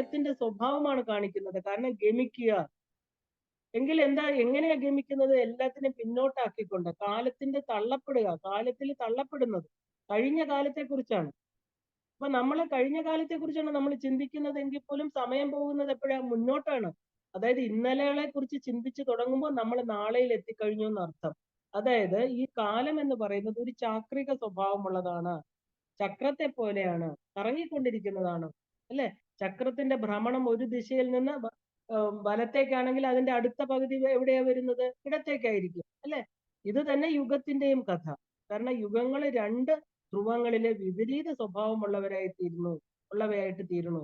കാലത്തിന്റെ സ്വഭാവമാണ് കാണിക്കുന്നത്. കാരണം ഗമിക്കുക. എങ്കിൽ എങ്ങനെയാ ഗമിക്കുന്നത്? എല്ലാത്തിനും പിന്നോട്ടാക്കിക്കൊണ്ട് കാലത്തിന്റെ കാലത്തിൽ തള്ളപ്പെടുന്നത് കഴിഞ്ഞ കാലത്തെ കുറിച്ചാണ്. അപ്പൊ നമ്മൾ കഴിഞ്ഞ കാലത്തെ കുറിച്ചാണ് നമ്മൾ ചിന്തിക്കുന്നത് എങ്കിൽ പോലും സമയം പോകുന്നത് എപ്പോഴാ? മുന്നോട്ടാണ്. അതായത് ഇന്നലെകളെ കുറിച്ച് ചിന്തിച്ചു തുടങ്ങുമ്പോൾ നമ്മൾ നാളെയിൽ എത്തിക്കഴിഞ്ഞു എന്നർത്ഥം. അതായത് ഈ കാലം എന്ന് പറയുന്നത് ഒരു ചാക്രിക സ്വഭാവമുള്ളതാണ്. ചക്രത്തെ പോലെയാണ്, കറങ്ങിക്കൊണ്ടിരിക്കുന്നതാണ്. അല്ലെ? ചക്രത്തിന്റെ ഭ്രമണം ഒരു ദിശയിൽ നിന്ന് വലത്തേക്കാണെങ്കിൽ അതിന്റെ അടുത്ത പകുതി എവിടെയാ വരുന്നത്? ഇടത്തേക്കായിരിക്കും. അല്ലെ? ഇത് തന്നെ യുഗത്തിന്റെയും കഥ. കാരണം യുഗങ്ങൾ രണ്ട് ധ്രുവങ്ങളിലെ വിപരീത ഉള്ളവയായിട്ട് തീരുന്നു.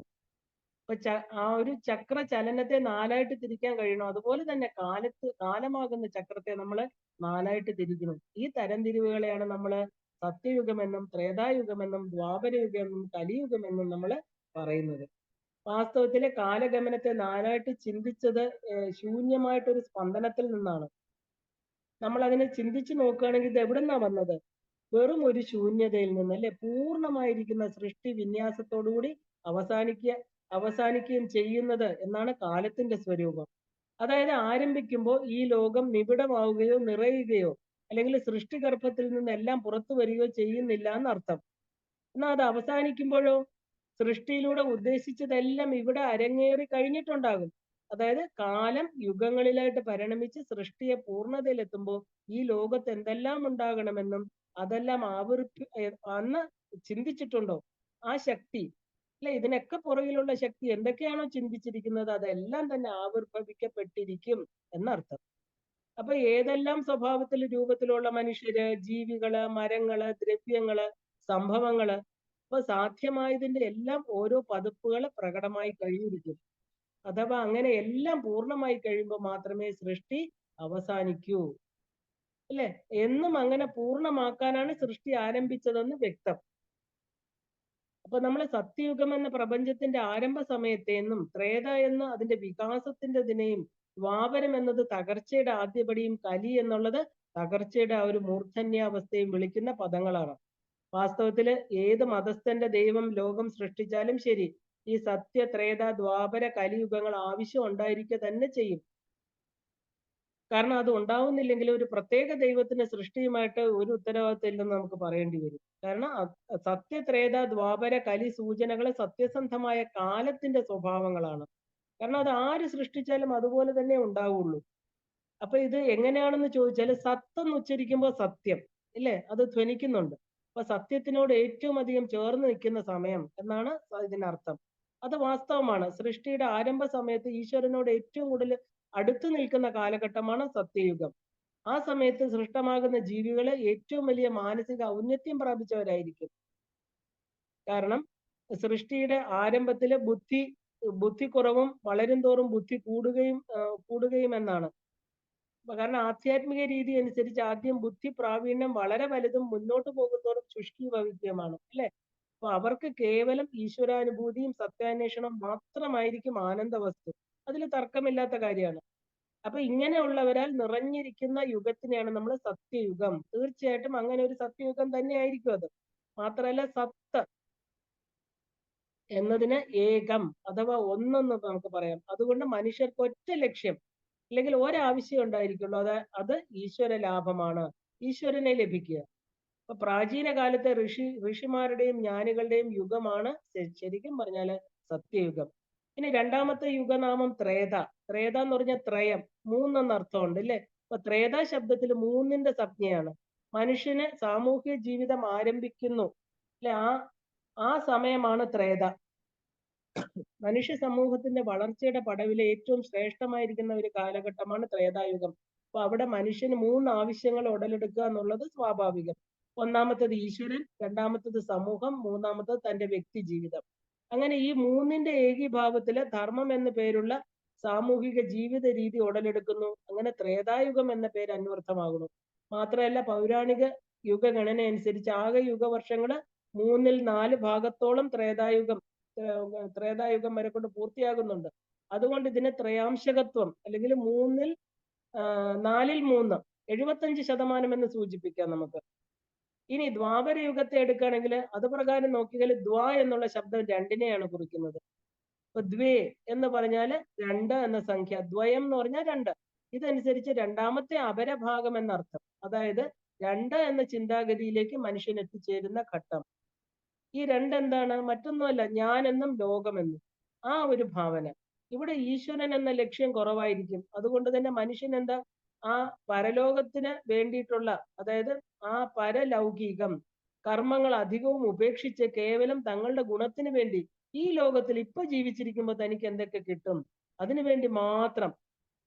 ഇപ്പൊ ആ ഒരു ചക്ര ചലനത്തെ നാലായിട്ട് തിരിക്കാൻ കഴിയണം. അതുപോലെ തന്നെ കാലമാകുന്ന ചക്രത്തെ നമ്മൾ നാലായിട്ട് തിരിക്കണം. ഈ തരംതിരിവുകളെയാണ് നമ്മൾ സത്യയുഗമെന്നും ത്രേതായുഗമെന്നും ദ്വാപരയുഗമെന്നും കലിയുഗമെന്നും നമ്മൾ പറയുന്നത്. വാസ്തവത്തിലെ കാലഗമനത്തെ നാലായിട്ട് ചിന്തിച്ചത് ശൂന്യമായിട്ടൊരു സ്പന്ദനത്തിൽ നിന്നാണ്. നമ്മൾ അതിനെ ചിന്തിച്ചു നോക്കുകയാണെങ്കിൽ ഇത് എവിടെ നിന്നാ വന്നത്? വെറും ഒരു ശൂന്യതയിൽ നിന്ന്, അല്ലെ? പൂർണ്ണമായിരിക്കുന്ന സൃഷ്ടി വിന്യാസത്തോടുകൂടി അവസാനിക്കുകയും ചെയ്യുന്നത് എന്നാണ് കാലത്തിന്റെ സ്വരൂപം. അതായത് ആരംഭിക്കുമ്പോൾ ഈ ലോകം നിബിഡമാവുകയോ നിറയുകയോ അല്ലെങ്കിൽ സൃഷ്ടിഗർഭത്തിൽ നിന്നെല്ലാം പുറത്തു വരികയോ ചെയ്യുന്നില്ല എന്നർത്ഥം. എന്നാൽ അത് അവസാനിക്കുമ്പോഴോ സൃഷ്ടിയിലൂടെ ഉദ്ദേശിച്ചതെല്ലാം ഇവിടെ അരങ്ങേറി കഴിഞ്ഞിട്ടുണ്ടാകും. അതായത് കാലം യുഗങ്ങളിലായിട്ട് പരിണമിച്ച് സൃഷ്ടിയെ പൂർണ്ണതയിലെത്തുമ്പോൾ ഈ ലോകത്ത് എന്തെല്ലാം ഉണ്ടാകണമെന്നും അതെല്ലാം അന്ന് ചിന്തിച്ചിട്ടുണ്ടോ? ആ ശക്തി, അല്ലെ? ഇതിനൊക്കെ പുറകിലുള്ള ശക്തി എന്തൊക്കെയാണോ ചിന്തിച്ചിരിക്കുന്നത് അതെല്ലാം തന്നെ ആവിർഭവിക്കപ്പെട്ടിരിക്കും എന്നർത്ഥം. അപ്പൊ ഏതെല്ലാം സ്വഭാവത്തിൽ രൂപത്തിലുള്ള മനുഷ്യര്, ജീവികള്, മരങ്ങള്, ദ്രവ്യങ്ങള്, സംഭവങ്ങള്, അപ്പൊ സാധ്യമായതിന്റെ എല്ലാം ഓരോ പതിപ്പുകള് പ്രകടമായി കഴിഞ്ഞിരിക്കും. അഥവാ അങ്ങനെ എല്ലാം പൂർണ്ണമായി കഴിയുമ്പോൾ മാത്രമേ സൃഷ്ടി അവസാനിക്കൂ. അല്ലെ? എന്നും അങ്ങനെ പൂർണ്ണമാക്കാനാണ് സൃഷ്ടി ആരംഭിച്ചതെന്ന് വ്യക്തം. അപ്പൊ നമ്മൾ സത്യയുഗം എന്ന പ്രപഞ്ചത്തിന്റെ ആരംഭ സമയത്തെന്നും ത്രേത എന്ന അതിന്റെ വികാസത്തിന്റെ ദിനയും ദ്വാപരം എന്നത് തകർച്ചയുടെ ആദ്യപടിയും കലി എന്നുള്ളത് തകർച്ചയുടെ ആ ഒരു മൂർധന്യാവസ്ഥയും വിളിക്കുന്ന പദങ്ങളാണ്. വാസ്തവത്തില് ഏത് മതസ്ഥന്റെ ദൈവം ലോകം സൃഷ്ടിച്ചാലും ശരി, ഈ സത്യ ത്രേത ദ്വാപര കലിയുഗങ്ങൾ ആവശ്യം ഉണ്ടായിരിക്കുക തന്നെ ചെയ്യും. കാരണം അത് ഉണ്ടാവുന്നില്ലെങ്കിൽ ഒരു പ്രത്യേക ദൈവത്തിന്റെ സൃഷ്ടിയുമായിട്ട് ഒരു ഉത്തരവാദിത്തം ഇല്ലെന്ന് നമുക്ക് പറയേണ്ടി വരും. കാരണം സത്യ ത്രേത ദ്വാപര കലി സൂചനകൾ സത്യസന്ധമായ കാലത്തിന്റെ സ്വഭാവങ്ങളാണ്. കാരണം അത് ആര് സൃഷ്ടിച്ചാലും അതുപോലെ തന്നെ ഉണ്ടാവുള്ളൂ. അപ്പൊ ഇത് എങ്ങനെയാണെന്ന് ചോദിച്ചാൽ സത്തെന്ന് ഉച്ചരിക്കുമ്പോൾ സത്യം, ഇല്ലേ? അത് ധ്വനിക്കുന്നുണ്ട്. അപ്പൊ സത്യത്തിനോട് ഏറ്റവും അധികം ചേർന്ന് നിൽക്കുന്ന സമയം എന്നാണ് ഇതിനർത്ഥം. അത് വാസ്തവമാണ്. സൃഷ്ടിയുടെ ആരംഭ സമയത്ത് ഈശ്വരനോട് ഏറ്റവും കൂടുതൽ അടുത്തു നിൽക്കുന്ന കാലഘട്ടമാണ് സത്യയുഗം. ആ സമയത്ത് സൃഷ്ടമാകുന്ന ജീവികള് ഏറ്റവും വലിയ മാനസിക ഔന്നത്യം പ്രാപിച്ചവരായിരിക്കും. കാരണം സൃഷ്ടിയുടെ ആരംഭത്തില് ബുദ്ധിക്കുറവും വളരും തോറും ബുദ്ധി കൂടുകയും എന്നാണ്. കാരണം ആധ്യാത്മിക രീതി അനുസരിച്ച് ആദ്യം ബുദ്ധി പ്രാവീണ്യം വളരെ വലുതും മുന്നോട്ട് പോകുന്നതോറും ശുഷ്കീഭവിക്കുകയുമാണ്, അല്ലെ? അപ്പൊ അവർക്ക് കേവലം ഈശ്വരാനുഭൂതിയും സത്യാന്വേഷണം മാത്രമായിരിക്കും ആനന്ദ വസ്തു. അതിൽ തർക്കമില്ലാത്ത കാര്യമാണ്. അപ്പൊ ഇങ്ങനെയുള്ളവരാൽ നിറഞ്ഞിരിക്കുന്ന യുഗത്തിനെയാണ് നമ്മൾ സത്യയുഗം. തീർച്ചയായിട്ടും അങ്ങനെ ഒരു സത്യയുഗം തന്നെ ആയിരിക്കും അത്. മാത്രമല്ല സത്ത് എന്നതിന് ഏകം അഥവാ ഒന്നെന്ന് നമുക്ക് പറയാം. അതുകൊണ്ട് മനുഷ്യർക്ക് ഒറ്റ ലക്ഷ്യം അല്ലെങ്കിൽ ഒരാവശ്യം ഉണ്ടായിരിക്കുള്ളൂ. അത് ഈശ്വര ലാഭമാണ്, ഈശ്വരനെ ലഭിക്കുക. അപ്പൊ പ്രാചീന കാലത്തെ ഋഷിമാരുടെയും ജ്ഞാനികളുടെയും യുഗമാണ് ശരിക്കും പറഞ്ഞാല് സത്യയുഗം. ഇനി രണ്ടാമത്തെ യുഗനാമം ത്രേത. ത്രേത എന്ന് പറഞ്ഞാൽ ത്രയം, മൂന്നെന്ന് അർത്ഥമുണ്ട്, അല്ലെ? അപ്പൊ ത്രേത ശബ്ദത്തിൽ മൂന്നിന്റെ സംജ്ഞയാണ്. മനുഷ്യന് സാമൂഹ്യ ജീവിതം ആരംഭിക്കുന്നു, അല്ലെ? ആ സമയമാണ് ത്രേത. മനുഷ്യ സമൂഹത്തിന്റെ വളർച്ചയുടെ പടവിലെ ഏറ്റവും ശ്രേഷ്ഠമായിരിക്കുന്ന ഒരു കാലഘട്ടമാണ് ത്രേതായുഗം. അപ്പൊ അവിടെ മനുഷ്യന് മൂന്ന് ആവശ്യങ്ങൾ ഉടലെടുക്കുക എന്നുള്ളത് സ്വാഭാവികം. ഒന്നാമത്തത് ഈശ്വരൻ, രണ്ടാമത്തത് സമൂഹം, മൂന്നാമത്തത് തന്റെ വ്യക്തി ജീവിതം. അങ്ങനെ ഈ മൂന്നിന്റെ ഏകീഭാവത്തില് ധർമ്മം എന്ന പേരുള്ള സാമൂഹിക ജീവിത രീതി ഉടലെടുക്കുന്നു. അങ്ങനെ ത്രേതായുഗം എന്ന പേര് അന്വർത്ഥമാകുന്നു. മാത്രമല്ല പൗരാണിക യുഗഗണന അനുസരിച്ച് ആകെ യുഗവർഷങ്ങള് 3/4 ഭാഗത്തോളം ത്രേതായുഗം വരെ കൊണ്ട് പൂർത്തിയാകുന്നുണ്ട്. അതുകൊണ്ട് ഇതിന് ത്രയാംശകത്വം അല്ലെങ്കിൽ 4/3 75% എന്ന് സൂചിപ്പിക്കാം നമുക്ക്. ഇനി ദ്വാപര യുഗത്തെ എടുക്കുകയാണെങ്കിൽ അത് പ്രകാരം നോക്കിയാൽ ദ്വാ എന്നുള്ള ശബ്ദം രണ്ടിനെയാണ് കുറിക്കുന്നത്. ഇപ്പൊ ദ്വേ എന്ന് പറഞ്ഞാല് 2 എന്ന സംഖ്യ, ദ്വയം എന്ന് പറഞ്ഞാൽ 2. ഇതനുസരിച്ച് രണ്ടാമത്തെ അപരഭാഗം എന്നർത്ഥം. അതായത് 2 എന്ന ചിന്താഗതിയിലേക്ക് മനുഷ്യൻ എത്തിച്ചേരുന്ന ഘട്ടം. ഈ 2 എന്താണ്? മറ്റൊന്നുമല്ല, ഞാനെന്നും ലോകമെന്നും. ആ ഒരു ഭാവന. ഇവിടെ ഈശ്വരൻ എന്ന ലക്ഷ്യം കുറവായിരിക്കും. അതുകൊണ്ട് തന്നെ മനുഷ്യൻ എന്താ, ആ പരലോകത്തിന് വേണ്ടിയിട്ടുള്ള, അതായത് ആ പരലൗകികം കർമ്മങ്ങൾ അധികവും ഉപേക്ഷിച്ച് കേവലം തങ്ങളുടെ ഗുണത്തിന് വേണ്ടി ഈ ലോകത്തിൽ ഇപ്പൊ ജീവിച്ചിരിക്കുമ്പോൾ തനിക്ക് എന്തൊക്കെ കിട്ടും, അതിനുവേണ്ടി മാത്രം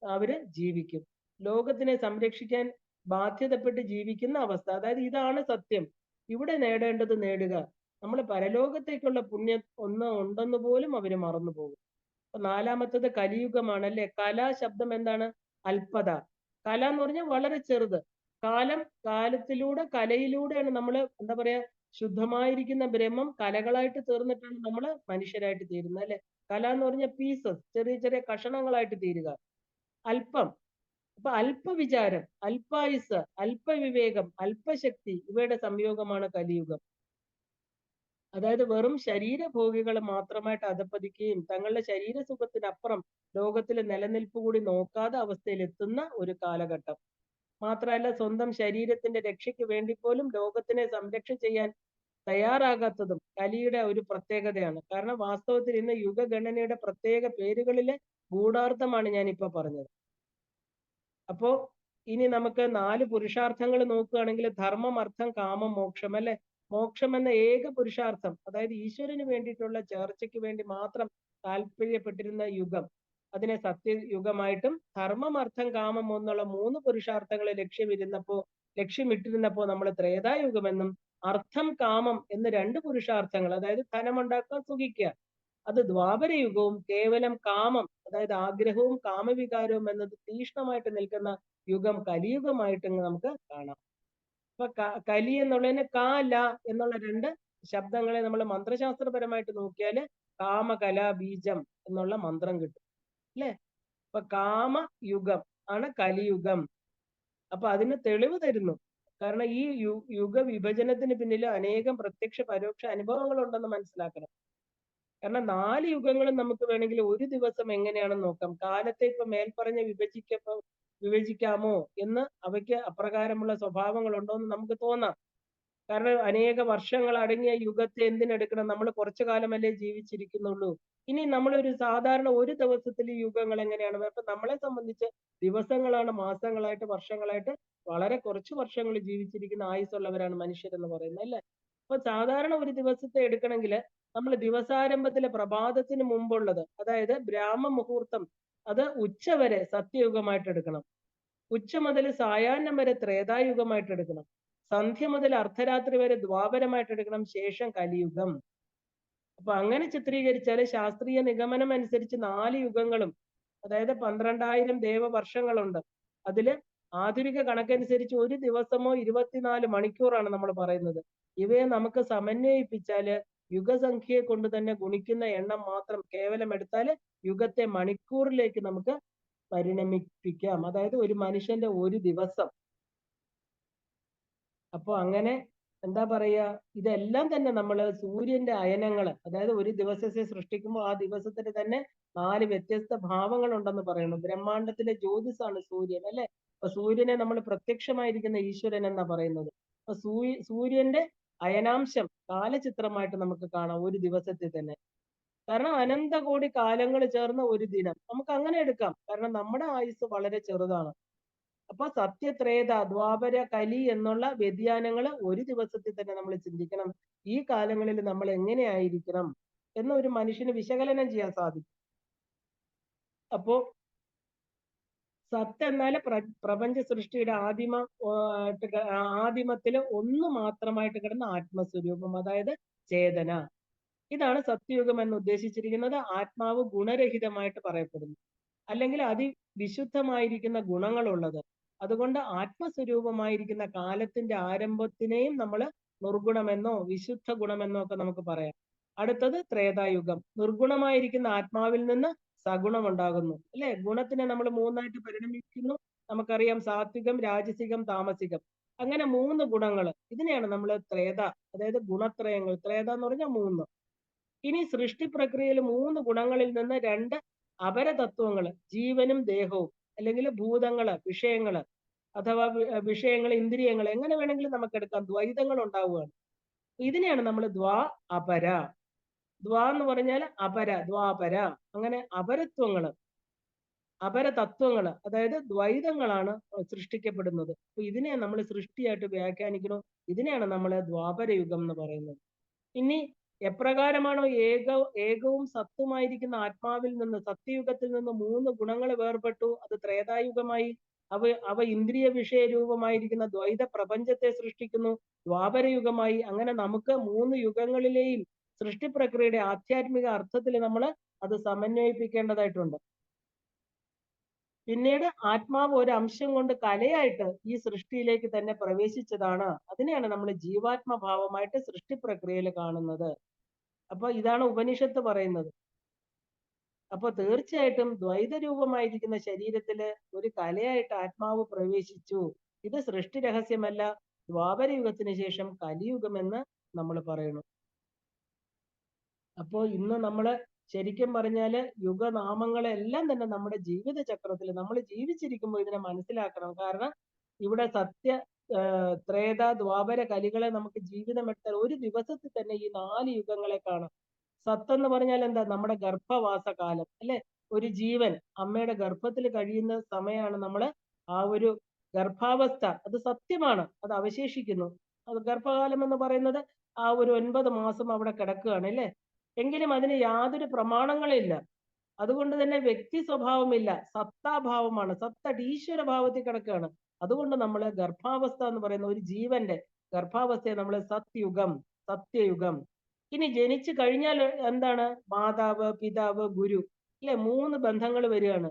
അവര് ജീവിക്കും. ലോകത്തിനെ സംരക്ഷിക്കാൻ ബാധ്യതപ്പെട്ട് ജീവിക്കുന്ന അവസ്ഥ. അതായത് ഇതാണ് സത്യം. ഇവിടെ നേടേണ്ടത് നേടുക. നമ്മൾ പരലോകത്തേക്കുള്ള പുണ്യം ഉണ്ടെന്ന് പോലും അവര് മറന്നു പോകും. അപ്പൊ 4-മത്തത് കലിയുഗമാണ് അല്ലെ. കല ശബ്ദം എന്താണ്? അല്പത. കല എന്ന് പറഞ്ഞാൽ വളരെ ചെറുത്. കാലത്തിലൂടെ കലയിലൂടെയാണ് നമ്മൾ എന്താ പറയാ, ശുദ്ധമായിരിക്കുന്ന ബ്രഹ്മം കലകളായിട്ട് തീർന്നിട്ടാണ് നമ്മൾ മനുഷ്യരായിട്ട് തീരുന്നത് അല്ലെ. കല എന്ന് പറഞ്ഞാൽ പീസസ്, ചെറിയ ചെറിയ കഷണങ്ങളായിട്ട് തീരുക. അല്പം. അപ്പൊ അല്പവിചാരം, അല്പായുസ്, അല്പവിവേകം, അല്പശക്തി, ഇവയുടെ സംയോഗമാണ് കലിയുഗം. അതായത് വെറും ശരീരഭോഗികൾ മാത്രമായിട്ട് അധപ്പതിക്കുകയും തങ്ങളുടെ ശരീര സുഖത്തിനപ്പുറം ലോകത്തിലെ നിലനിൽപ്പ് കൂടി നോക്കാതെ അവസ്ഥയിൽ എത്തുന്ന ഒരു കാലഘട്ടം. മാത്രമല്ല സ്വന്തം ശരീരത്തിന്റെ രക്ഷയ്ക്ക് വേണ്ടി പോലും ലോകത്തിനെ സംരക്ഷ ചെയ്യാൻ തയ്യാറാകാത്തതും കലിയുടെ ഒരു പ്രത്യേകതയാണ്. കാരണം വാസ്തവത്തിൽ ഇന്ന് യുഗഗണനയുടെ പ്രത്യേക പേരുകളിലെ ഗൂഢാർത്ഥമാണ് ഞാനിപ്പോ പറഞ്ഞത്. അപ്പോ ഇനി നമുക്ക് 4 പുരുഷാർത്ഥങ്ങൾ നോക്കുകയാണെങ്കിൽ ധർമ്മം, അർത്ഥം, കാമം, മോക്ഷം അല്ലെ. മോക്ഷം എന്ന ഏക പുരുഷാർത്ഥം, അതായത് ഈശ്വരന് വേണ്ടിയിട്ടുള്ള ചേർച്ചയ്ക്ക് വേണ്ടി മാത്രം താല്പര്യപ്പെട്ടിരുന്ന യുഗം, അതിനെ സത്യയുഗമായിട്ടും ധർമ്മം, അർത്ഥം, കാമം എന്നുള്ള 3 പുരുഷാർത്ഥങ്ങളെ ലക്ഷ്യമിട്ടിരുന്നപ്പോ നമ്മൾ ത്രേതായുഗമെന്നും, അർത്ഥം, കാമം എന്ന 2 പുരുഷാർത്ഥങ്ങൾ, അതായത് ധനമുണ്ടാക്കുക, സുഖിക്കുക, അത് ദ്വാപരയുഗവും കേവലം കാമം, അതായത് ആഗ്രഹവും കാമവികാരവും എന്നത് തീഷ്ണമായിട്ട് നിൽക്കുന്ന യുഗം കലിയുഗമായിട്ട് നമുക്ക് കാണാം. അപ്പൊ കലി എന്നുള്ളതിന് കാല എന്നുള്ള 2 ശബ്ദങ്ങളെ നമ്മൾ മന്ത്രശാസ്ത്രപരമായിട്ട് നോക്കിയാല് കാമകല ബീജം എന്നുള്ള മന്ത്രം കിട്ടും അല്ലെ. അപ്പൊ കാമയുഗം ആണ് കലിയുഗം. അപ്പൊ അതിന് തെളിവ് തരുന്നു. കാരണം ഈ യുഗ വിഭജനത്തിന് പിന്നിൽ അനേകം പ്രത്യക്ഷ പരോക്ഷ അനുഭവങ്ങൾ ഉണ്ടെന്ന് മനസ്സിലാക്കണം. കാരണം 4 യുഗങ്ങളും നമുക്ക് വേണമെങ്കിൽ ഒരു ദിവസം എങ്ങനെയാണെന്ന് നോക്കാം. കാലത്തെ ഇപ്പൊ മേൽപ്പറഞ്ഞ വിഭജിക്കാമോ എന്ന് അവയ്ക്ക് അപ്രകാരമുള്ള സ്വഭാവങ്ങൾ ഉണ്ടോ എന്ന് നമുക്ക് തോന്നാം. കാരണം അനേക വർഷങ്ങൾ അടങ്ങിയ യുഗത്തെ എന്തിനെടുക്കണം? നമ്മൾ കുറച്ചു കാലമല്ലേ ജീവിച്ചിരിക്കുന്നുള്ളൂ. ഇനി നമ്മളൊരു സാധാരണ ഒരു ദിവസത്തിൽ ഈ യുഗങ്ങൾ എങ്ങനെയാണ്? അപ്പൊ നമ്മളെ സംബന്ധിച്ച് ദിവസങ്ങളാണ്, മാസങ്ങളായിട്ട്, വർഷങ്ങളായിട്ട് വളരെ കുറച്ച് വർഷങ്ങൾ ജീവിച്ചിരിക്കുന്ന ആയുസ്സുള്ളവരാണ് മനുഷ്യരെന്ന് പറയുന്നത് അല്ലെ. അപ്പൊ സാധാരണ ഒരു ദിവസത്തെ എടുക്കണമെങ്കിൽ നമ്മൾ ദിവസാരംഭത്തിലെ പ്രഭാതത്തിന് മുമ്പുള്ളത്, അതായത് ബ്രാഹ്മ മുഹൂർത്തം, അത് ഉച്ച വരെ സത്യയുഗമായിട്ട് എടുക്കണം. ഉച്ച മുതൽ സായാഹ്നം വരെ ത്രേതായുഗമായിട്ട് എടുക്കണം. സന്ധ്യ മുതൽ അർദ്ധരാത്രി വരെ ദ്വാപരമായിട്ട് എടുക്കണം. ശേഷം കലിയുഗം. അപ്പൊ അങ്ങനെ ചിത്രീകരിച്ചാൽ ശാസ്ത്രീയ നിഗമനം അനുസരിച്ച് 4 യുഗങ്ങളും, അതായത് 12,000 ദേവവർഷങ്ങളുണ്ട്. അതില് ആധുനിക കണക്കനുസരിച്ച് ഒരു ദിവസമോ 24 മണിക്കൂറാണ് നമ്മൾ പറയുന്നത്. ഇവയെ നമുക്ക് സമന്വയിപ്പിച്ചാല് യുഗസംഖ്യയെ കൊണ്ട് തന്നെ ഗുണിക്കുന്ന എണ്ണം മാത്രം കേവലം എടുത്താല് യുഗത്തെ മണിക്കൂറിലേക്ക് നമുക്ക് പരിണമിപ്പിക്കാം. അതായത് ഒരു മനുഷ്യന്റെ ഒരു ദിവസം. അപ്പൊ അങ്ങനെ എന്താ പറയാ, ഇതെല്ലാം തന്നെ നമ്മൾ സൂര്യന്റെ അയനങ്ങള്, അതായത് ഒരു ദിവസത്തെ സൃഷ്ടിക്കുമ്പോൾ ആ ദിവസത്തിന് തന്നെ 4 വ്യത്യസ്ത ഭാവങ്ങൾ ഉണ്ടെന്ന് പറയുന്നു. ബ്രഹ്മാണ്ടത്തിലെ ജ്യോതിസാണ് സൂര്യൻ അല്ലെ. അപ്പൊ സൂര്യനെ നമ്മൾ പ്രത്യക്ഷമായിരിക്കുന്ന ഈശ്വരൻ എന്നാ പറയുന്നത്. അപ്പൊ സൂര്യന്റെ അയനാംശം കാലചിത്രമായിട്ട് നമുക്ക് കാണാം ഒരു ദിവസത്തെ തന്നെ. കാരണം അനന്തകോടി കാലങ്ങൾ ചേർന്ന ഒരു ദിനം നമുക്ക് അങ്ങനെ എടുക്കാം. കാരണം നമ്മുടെ ആയുസ് വളരെ ചെറുതാണ്. അപ്പൊ സത്യത്രേത ദ്വാപര കലി എന്നുള്ള വ്യതിയാനങ്ങൾ ഒരു ദിവസത്തിൽ തന്നെ നമ്മൾ ചിന്തിക്കണം. ഈ കാലങ്ങളിൽ നമ്മൾ എങ്ങനെയായിരിക്കണം എന്ന് ഒരു മനുഷ്യന് വിശകലനം ചെയ്യാൻ സാധിക്കും. അപ്പോ സത്ത് എന്നാൽ പ്രപഞ്ച സൃഷ്ടിയുടെ ആദിമത്തില് ഒന്ന് മാത്രമായിട്ട് കിടന്ന ആത്മസ്വരൂപം, അതായത് ചേതന. ഇതാണ് സത്യയുഗം എന്ന് ഉദ്ദേശിച്ചിരിക്കുന്നത്. ആത്മാവ് ഗുണരഹിതമായിട്ട് പറയപ്പെടുന്നു, അല്ലെങ്കിൽ അതിവിശുദ്ധമായിരിക്കുന്ന ഗുണങ്ങളുള്ളത്. അതുകൊണ്ട് ആത്മസ്വരൂപമായിരിക്കുന്ന കാലത്തിന്റെ ആരംഭത്തിനെയും നമ്മൾ നിർഗുണമെന്നോ വിശുദ്ധ ഗുണമെന്നോ ഒക്കെ നമുക്ക് പറയാം. അടുത്തത് ത്രേതായുഗം. നിർഗുണമായിരിക്കുന്ന ആത്മാവിൽ നിന്ന് സഗുണം ഉണ്ടാകുന്നു അല്ലെ. ഗുണത്തിനെ നമ്മൾ 3ആയിട്ട് പരിണമിക്കുന്നു. നമുക്കറിയാം സാത്വികം, രാജസികം, താമസികം. അങ്ങനെ 3 ഗുണങ്ങൾ. ഇതിനെയാണ് നമ്മൾ ത്രേത, അതായത് ഗുണത്രയങ്ങൾ. ത്രേത എന്ന് പറഞ്ഞാൽ 3. ഇനി സൃഷ്ടി പ്രക്രിയയിൽ 3 ഗുണങ്ങളിൽ നിന്ന് 2 അപരതത്വങ്ങള്, ജീവനും ദേഹവും, അല്ലെങ്കിൽ ഭൂതങ്ങള്, വിഷയങ്ങള്, അഥവാ വിഷയങ്ങൾ, ഇന്ദ്രിയങ്ങൾ, എങ്ങനെ വേണമെങ്കിലും നമുക്ക് എടുക്കാം, ദ്വൈതങ്ങൾ ഉണ്ടാവുകയാണ്. ഇതിനെയാണ് നമ്മൾ അപര. എന്ന് പറഞ്ഞാൽ അപര, ദ്വാപര, അങ്ങനെ അപരത്വങ്ങള്, അപരതത്വങ്ങള്, അതായത് ദ്വൈതങ്ങളാണ് സൃഷ്ടിക്കപ്പെടുന്നത്. അപ്പൊ ഇതിനെ നമ്മൾ സൃഷ്ടിയായിട്ട് വ്യാഖ്യാനിക്കണം. ഇതിനെയാണ് നമ്മൾ ദ്വാപര യുഗം എന്ന് പറയുന്നത്. ഇനി എപ്രകാരമാണോ ഏകവും സത്തുമായിരിക്കുന്ന ആത്മാവിൽ നിന്ന്, സത്യയുഗത്തിൽ നിന്ന് 3 ഗുണങ്ങൾ വേർപെട്ടു, അത് ത്രേതായുഗമായി, അവ ഇന്ദ്രിയ വിഷയ രൂപമായിരിക്കുന്ന ദ്വൈത പ്രപഞ്ചത്തെ സൃഷ്ടിക്കുന്നു, ദ്വാപരയുഗമായി. അങ്ങനെ നമുക്ക് 3 യുഗങ്ങളിലെയും സൃഷ്ടി പ്രക്രിയയുടെ ആധ്യാത്മിക അർത്ഥത്തിൽ നമ്മൾ അത് സമന്വയിപ്പിക്കേണ്ടതായിട്ടുണ്ട്. പിന്നീട് ആത്മാവ് ഒരു അംശം കൊണ്ട് കലയായിട്ട് ഈ സൃഷ്ടിയിലേക്ക് തന്നെ പ്രവേശിച്ചതാണ്. അതിനെയാണ് നമ്മൾ ജീവാത്മഭാവമായിട്ട് സൃഷ്ടി പ്രക്രിയയിൽ കാണുന്നത്. അപ്പൊ ഇതാണ് ഉപനിഷത്ത് പറയുന്നത്. അപ്പൊ തീർച്ചയായിട്ടും ദ്വൈത രൂപമായിരിക്കുന്ന ശരീരത്തില് ഒരു കലയായിട്ട് ആത്മാവ് പ്രവേശിച്ചു. ഇത് സൃഷ്ടി രഹസ്യമല്ല, ദ്വാപരയുഗത്തിന് ശേഷം കലിയുഗമെന്ന് നമ്മൾ പറയുന്നു. അപ്പോ ഇന്ന് നമ്മള് ശരിക്കും പറഞ്ഞാല് യുഗനാമങ്ങളെല്ലാം തന്നെ നമ്മുടെ ജീവിത ചക്രത്തിൽ നമ്മൾ ജീവിച്ചിരിക്കുമ്പോൾ ഇതിനെ മനസ്സിലാക്കണം. കാരണം ഇവിടെ ത്രേത, ദ്വാപര, കലികളെ നമുക്ക് ജീവിതമെടുത്താൽ ഒരു ദിവസത്തിൽ തന്നെ ഈ 4 യുഗങ്ങളെ കാണാം. സത്തെന്ന് പറഞ്ഞാൽ എന്താ? നമ്മുടെ ഗർഭവാസ കാലം, അല്ലെ? ഒരു ജീവൻ അമ്മയുടെ ഗർഭത്തിൽ കഴിയുന്ന സമയമാണ് നമ്മള് ആ ഒരു ഗർഭാവസ്ഥ. അത് സത്യമാണ്, അത് അവശേഷിക്കുന്നു. അത് ഗർഭകാലം എന്ന് പറയുന്നത് ആ ഒരു 9 മാസം അവിടെ കിടക്കുകയാണ്, അല്ലെ? എങ്കിലും അതിന് യാതൊരു പ്രമാണങ്ങളില്ല. അതുകൊണ്ട് തന്നെ വ്യക്തി സ്വഭാവമില്ല, സത്താഭാവമാണ്. ഈശ്വര ഭാവത്തിൽ കിടക്കുകയാണ്. അതുകൊണ്ട് നമ്മൾ ഗർഭാവസ്ഥ എന്ന് പറയുന്ന ഒരു ജീവന്റെ ഗർഭാവസ്ഥയെ നമ്മൾ സത്യയുഗം. ഇനി ജനിച്ചു കഴിഞ്ഞാൽ എന്താണ്? മാതാവ്, പിതാവ്, ഗുരു, അല്ലെ? 3 ബന്ധങ്ങൾ വരികയാണ്.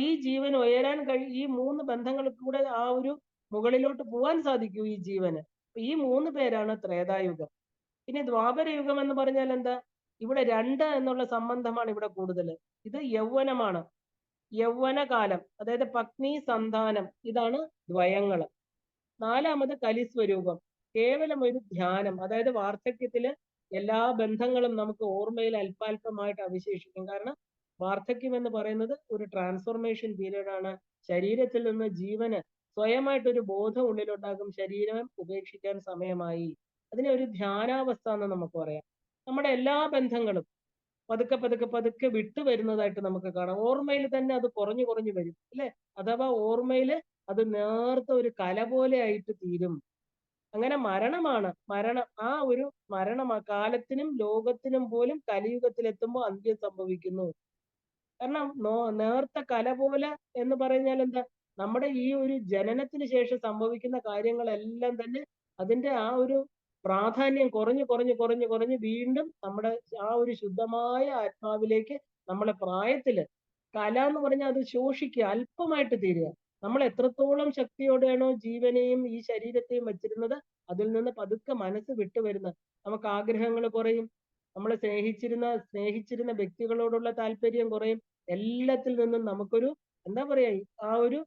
ഈ ജീവൻ ഉയരാൻ ഈ 3 ബന്ധങ്ങളിൽ കൂടെ ആ ഒരു മുകളിലോട്ട് പോകാൻ സാധിക്കൂ ഈ ജീവന്. ഈ 3 പേരാണ് ത്രേതായുഗം. ഇനി ദ്വാപരയുഗം എന്ന് പറഞ്ഞാൽ എന്താ? ഇവിടെ 2 എന്നുള്ള സംബന്ധമാണ് ഇവിടെ കൂടുതൽ. ഇത് യൗവനമാണ്, യൗവനകാലം, അതായത് പത്നി, സന്താനം, ഇതാണ് ദ്വയങ്ങള്. 4ാമത് കലിസ്വരൂപം, കേവലം ഒരു ധ്യാനം, അതായത് വാർദ്ധക്യത്തില് എല്ലാ ബന്ധങ്ങളും നമുക്ക് ഓർമ്മയിൽ അല്പാൽപമായിട്ട് അവശേഷിക്കും. കാരണം വാർദ്ധക്യം എന്ന് പറയുന്നത് ഒരു ട്രാൻസ്ഫോർമേഷൻ പീരീഡ് ആണ്. ശരീരത്തിൽ നിന്ന് ജീവന് സ്വയമായിട്ടൊരു ബോധം ഉള്ളിലുണ്ടാകും, ശരീരം ഉപേക്ഷിക്കാൻ സമയമായി. അതിനെ ഒരു ധ്യാനാവസ്ഥ എന്ന് നമുക്ക് പറയാം. നമ്മുടെ എല്ലാ ബന്ധങ്ങളും പതുക്കെ പതുക്കെ പതുക്കെ വിട്ടു വരുന്നതായിട്ട് നമുക്ക് കാണാം. ഓർമ്മയിൽ തന്നെ അത് കുറഞ്ഞു കുറഞ്ഞു വരും, അല്ലെ? അഥവാ ഓർമ്മയിൽ അത് നേർത്ത ഒരു കല പോലെ ആയിട്ട് തീരും. അങ്ങനെ മരണം. ആ ഒരു കാലത്തിനും ലോകത്തിനും പോലും കലിയുഗത്തിലെത്തുമ്പോൾ അന്ത്യം സംഭവിക്കുന്നു. കാരണം നേർത്ത കല പോലെ എന്ന് പറഞ്ഞാൽ എന്താ? നമ്മുടെ ഈ ഒരു ജനനത്തിന് ശേഷം സംഭവിക്കുന്ന കാര്യങ്ങളെല്ലാം തന്നെ അതിന്റെ ആ ഒരു പ്രാധാന്യം കുറഞ്ഞ് വീണ്ടും നമ്മുടെ ആ ഒരു ശുദ്ധമായ ആത്മാവിലേക്ക് നമ്മളെ പ്രായത്തില് കല എന്ന് പറഞ്ഞാൽ അത് ശോഷിക്കുക, അല്പമായിട്ട് തീരുക. നമ്മൾ എത്രത്തോളം ശക്തിയോടെയാണോ ജീവനെയും ഈ ശരീരത്തെയും വെച്ചിരുന്നത്, അതിൽ നിന്ന് പതുക്കെ മനസ്സ് വിട്ടുവരുന്നത്. നമുക്ക് ആഗ്രഹങ്ങൾ കുറയും, നമ്മളെ സ്നേഹിച്ചിരുന്ന വ്യക്തികളോടുള്ള താല്പര്യം കുറയും. എല്ലാത്തിൽ നിന്നും നമുക്കൊരു എന്താ പറയാ, ആ ഒരു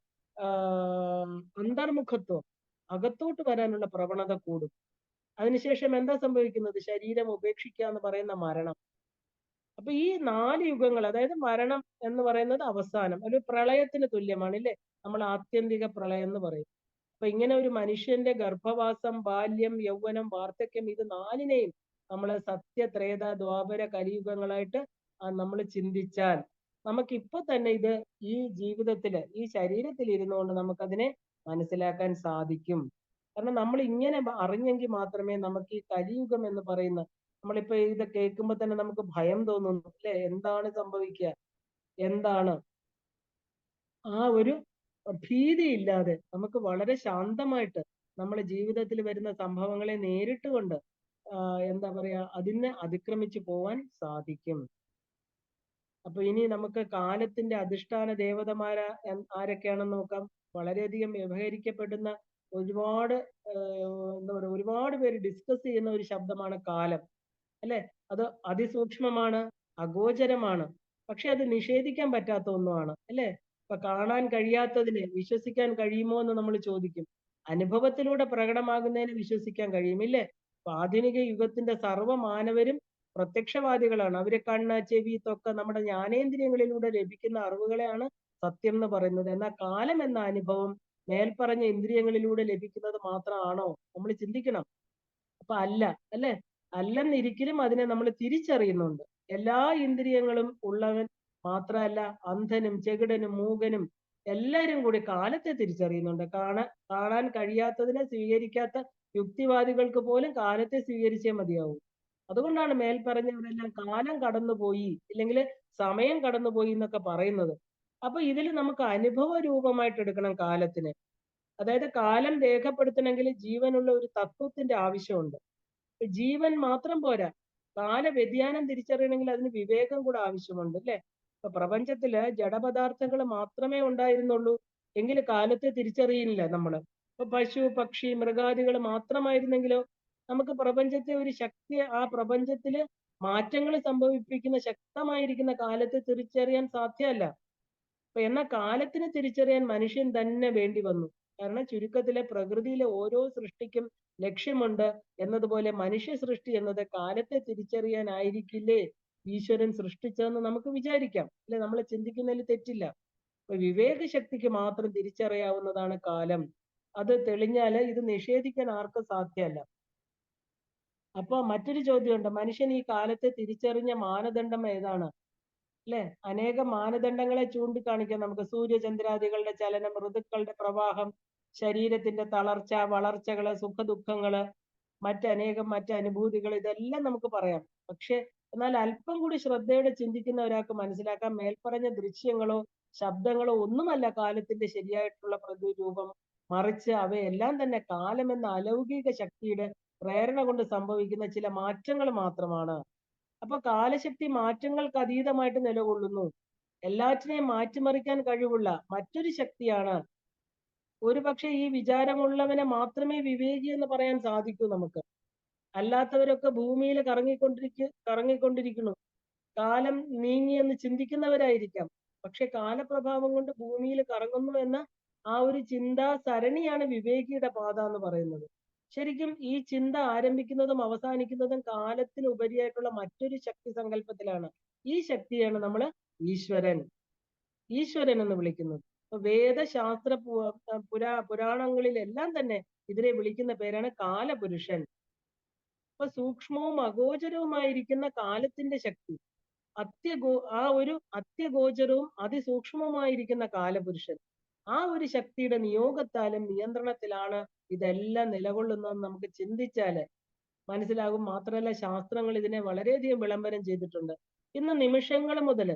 അന്തർമുഖത്വം, അകത്തോട്ട് വരാനുള്ള പ്രവണത കൂടും. അതിനുശേഷം എന്താ സംഭവിക്കുന്നത്? ശരീരം ഉപേക്ഷിക്കുക എന്ന് പറയുന്ന മരണം. അപ്പൊ ഈ 4 യുഗങ്ങൾ, അതായത് മരണം എന്ന് പറയുന്നത് അവസാനം, ഒരു പ്രളയത്തിന് തുല്യമാണ്, ഇല്ലേ? നമ്മൾ ആത്യന്തിക പ്രളയം എന്ന് പറയും. അപ്പൊ ഇങ്ങനെ ഒരു മനുഷ്യന്റെ ഗർഭവാസം, ബാല്യം, യൗവനം, വാർദ്ധക്യം, ഇത് 4നെയും നമ്മൾ ത്രേത, ദ്വാപര, കലിയുഗങ്ങളായിട്ട് നമ്മൾ ചിന്തിച്ചാൽ നമുക്കിപ്പോ തന്നെ ഇത് ഈ ജീവിതത്തില്, ഈ ശരീരത്തിൽ ഇരുന്നുകൊണ്ട് നമുക്കതിനെ മനസ്സിലാക്കാൻ സാധിക്കും. കാരണം നമ്മൾ ഇങ്ങനെ അറിഞ്ഞെങ്കിൽ മാത്രമേ നമുക്ക് ഈ കലിയുഗം എന്ന് പറയുന്ന, നമ്മളിപ്പോ ഇത് കേൾക്കുമ്പോ തന്നെ നമുക്ക് ഭയം തോന്നുന്നു, അല്ലെ? എന്താണ് സംഭവിക്കുക, എന്താണ്? ആ ഒരു ഭീതിയില്ലാതെ നമുക്ക് വളരെ ശാന്തമായിട്ട് നമ്മുടെ ജീവിതത്തിൽ വരുന്ന സംഭവങ്ങളെ നേരിട്ട് കൊണ്ട് എന്താ പറയാ, അതിനെ അതിക്രമിച്ചു പോവാൻ സാധിക്കും. അപ്പൊ ഇനി നമുക്ക് കാലത്തിന്റെ അധിഷ്ഠാന ദേവതമാരാ ആരൊക്കെയാണെന്ന് നോക്കാം. വളരെയധികം വ്യവഹരിക്കപ്പെടുന്ന ഒരുപാട് എന്താ പറയുക, ഒരുപാട് പേര് ഡിസ്കസ് ചെയ്യുന്ന ഒരു ശബ്ദമാണ് കാലം, അല്ലെ? അത് അതിസൂക്ഷ്മമാണ്, അഗോചരമാണ്, പക്ഷെ അത് നിഷേധിക്കാൻ പറ്റാത്ത ഒന്നുമാണ്, അല്ലെ? ഇപ്പൊ കാണാൻ കഴിയാത്തതിനെ വിശ്വസിക്കാൻ കഴിയുമോ എന്ന് നമ്മൾ ചോദിക്കും. അനുഭവത്തിലൂടെ പ്രകടമാകുന്നതിന് വിശ്വസിക്കാൻ കഴിയുമില്ലേ? അപ്പൊ ആധുനിക യുഗത്തിന്റെ സർവ്വ മാനവരും പ്രത്യക്ഷവാദികളാണ്. അവര് കണ്ണ്, ചെവി, ത്വക്ക് നമ്മുടെ ജ്ഞാനേന്ദ്രിയങ്ങളിലൂടെ ലഭിക്കുന്ന അറിവുകളെയാണ് സത്യം എന്ന് പറയുന്നത്. എന്നാൽ കാലം എന്ന അനുഭവം മേൽപ്പറഞ്ഞ ഇന്ദ്രിയങ്ങളിലൂടെ ലഭിക്കുന്നത് മാത്രമാണോ? നമ്മൾ ചിന്തിക്കണം. അപ്പൊ അല്ല, അല്ലെ? അല്ലെന്നിരിക്കലും അതിനെ നമ്മൾ തിരിച്ചറിയുന്നുണ്ട്. എല്ലാ ഇന്ദ്രിയങ്ങളും ഉള്ളവൻ മാത്രമല്ല, അന്ധനും ചെകിടനും മൂകനും എല്ലാരും കൂടി കാലത്തെ തിരിച്ചറിയുന്നുണ്ട്. കാണാൻ കഴിയാത്തതിനെ സ്വീകരിക്കാത്ത യുക്തിവാദികൾക്ക് പോലും കാലത്തെ സ്വീകരിച്ചേ മതിയാവൂ. അതുകൊണ്ടാണ് മേൽപ്പറഞ്ഞവരെല്ലാം കാലം കടന്നുപോയി, ഇല്ലെങ്കിൽ സമയം കടന്നുപോയി എന്നൊക്കെ പറയുന്നത്. അപ്പൊ ഇതിൽ നമുക്ക് അനുഭവ രൂപമായിട്ട് എടുക്കണം കാലത്തിനെ. അതായത് കാലം രേഖപ്പെടുത്തണമെങ്കിൽ ജീവനുള്ള ഒരു തത്വത്തിന്റെ ആവശ്യമുണ്ട്. ജീവൻ മാത്രം പോരാ, കാല വ്യതിയാനം തിരിച്ചറിയണമെങ്കിൽ അതിന് വിവേകം കൂടെ ആവശ്യമുണ്ട്, അല്ലെ? ഇപ്പൊ പ്രപഞ്ചത്തില് ജഡപദാർത്ഥങ്ങൾ മാത്രമേ ഉണ്ടായിരുന്നുള്ളൂ എങ്കിൽ കാലത്തെ തിരിച്ചറിയില്ല നമ്മള്. ഇപ്പൊ പശു, പക്ഷി, മൃഗാദികൾ മാത്രമായിരുന്നെങ്കിലോ നമുക്ക് പ്രപഞ്ചത്തെ ഒരു ശക്തി, ആ പ്രപഞ്ചത്തില് മാറ്റങ്ങൾ സംഭവിപ്പിക്കുന്ന ശക്തമായിരിക്കുന്ന കാലത്തെ തിരിച്ചറിയാൻ സാധ്യമല്ല. എന്നാൽ കാലത്തിനെ തിരിച്ചറിയാൻ മനുഷ്യൻ തന്നെ വേണ്ടി വന്നു. കാരണം ചുരുക്കത്തിലെ പ്രകൃതിയിലെ ഓരോ സൃഷ്ടിക്കും ലക്ഷ്യമുണ്ട് എന്നതുപോലെ മനുഷ്യ സൃഷ്ടി എന്നത് കാലത്തെ തിരിച്ചറിയാനായിരിക്കില്ലേ ഈശ്വരൻ സൃഷ്ടിച്ചതെന്ന് നമുക്ക് വിചാരിക്കാം, അല്ലെ? നമ്മൾ ചിന്തിക്കുന്നതിൽ തെറ്റില്ല. വിവേക ശക്തിക്ക് മാത്രം തിരിച്ചറിയാവുന്നതാണ് കാലം. അത് തെളിഞ്ഞാല് ഇത് നിഷേധിക്കാൻ ആർക്കും സാധ്യമല്ല. അപ്പൊ മറ്റൊരു ചോദ്യമുണ്ട്, മനുഷ്യൻ ഈ കാലത്തെ തിരിച്ചറിഞ്ഞ മാനദണ്ഡം ഏതാണ്? അല്ലെ? അനേകം മാനദണ്ഡങ്ങളെ ചൂണ്ടിക്കാണിക്കാം നമുക്ക്. സൂര്യചന്ദ്രാദികളുടെ ചലനം, ഋതുക്കളുടെ പ്രവാഹം, ശരീരത്തിന്റെ തളർച്ച, വളർച്ചകള്, സുഖദുഃഖങ്ങള്, മറ്റ് അനുഭൂതികൾ, ഇതെല്ലാം നമുക്ക് പറയാം. പക്ഷെ എന്നാൽ അല്പം കൂടി ശ്രദ്ധയോടെ ചിന്തിക്കുന്ന ഒരാൾക്ക് മനസ്സിലാക്കാം, മേൽപ്പറഞ്ഞ ദൃശ്യങ്ങളോ ശബ്ദങ്ങളോ ഒന്നുമല്ല കാലത്തിന്റെ ശരിയായിട്ടുള്ള പ്രതിരൂപം, മറിച്ച് അവയെല്ലാം തന്നെ കാലം എന്ന അലൗകിക ശക്തിയുടെ പ്രേരണ കൊണ്ട് സംഭവിക്കുന്ന ചില മാറ്റങ്ങൾ മാത്രമാണ്. അപ്പൊ കാലശക്തി മാറ്റങ്ങൾക്ക് അതീതമായിട്ട് നിലകൊള്ളുന്നു. എല്ലാറ്റിനെയും മാറ്റിമറിക്കാൻ കഴിവുള്ള മറ്റൊരു ശക്തിയാണ്. ഒരുപക്ഷെ ഈ വിചാരമുള്ളവനെ മാത്രമേ വിവേകി എന്ന് പറയാൻ സാധിക്കൂ നമുക്ക്. അല്ലാത്തവരൊക്കെ ഭൂമിയിൽ കറങ്ങിക്കൊണ്ടിരിക്കുന്നു, കാലം നീങ്ങി എന്ന് ചിന്തിക്കുന്നവരായിരിക്കാം. പക്ഷെ കാലപ്രഭാവം കൊണ്ട് ഭൂമിയിൽ കറങ്ങുന്നു എന്ന ആ ഒരു ചിന്താ സരണിയാണ് വിവേകിയുടെ പാത എന്ന് പറയുന്നത്. ശരിക്കും ഈ ചിന്ത ആരംഭിക്കുന്നതും അവസാനിക്കുന്നതും കാലത്തിന് ഉപരിയായിട്ടുള്ള മറ്റൊരു ശക്തി സങ്കല്പത്തിലാണ്. ഈ ശക്തിയാണ് നമ്മൾ ഈശ്വരൻ എന്ന് വിളിക്കുന്നത്. വേദശാസ്ത്ര പുരാണങ്ങളിലെല്ലാം തന്നെ ഇതിനെ വിളിക്കുന്ന പേരാണ് കാലപുരുഷൻ. അപ്പൊ സൂക്ഷ്മവും അഗോചരവുമായിരിക്കുന്ന കാലത്തിന്റെ ശക്തി, അത്യഗോചരവും അതിസൂക്ഷ്മവുമായിരിക്കുന്ന കാലപുരുഷൻ, ആ ഒരു ശക്തിയുടെ നിയോഗത്താലും നിയന്ത്രണത്തിലാണ് ഇതെല്ലാം നിലകൊള്ളുന്നതെന്ന് നമുക്ക് ചിന്തിച്ചാല് മനസ്സിലാകും. മാത്രമല്ല ശാസ്ത്രങ്ങൾ ഇതിനെ വളരെയധികം വിളംബരം ചെയ്തിട്ടുണ്ട്. ഇന്ന് നിമിഷങ്ങൾ മുതൽ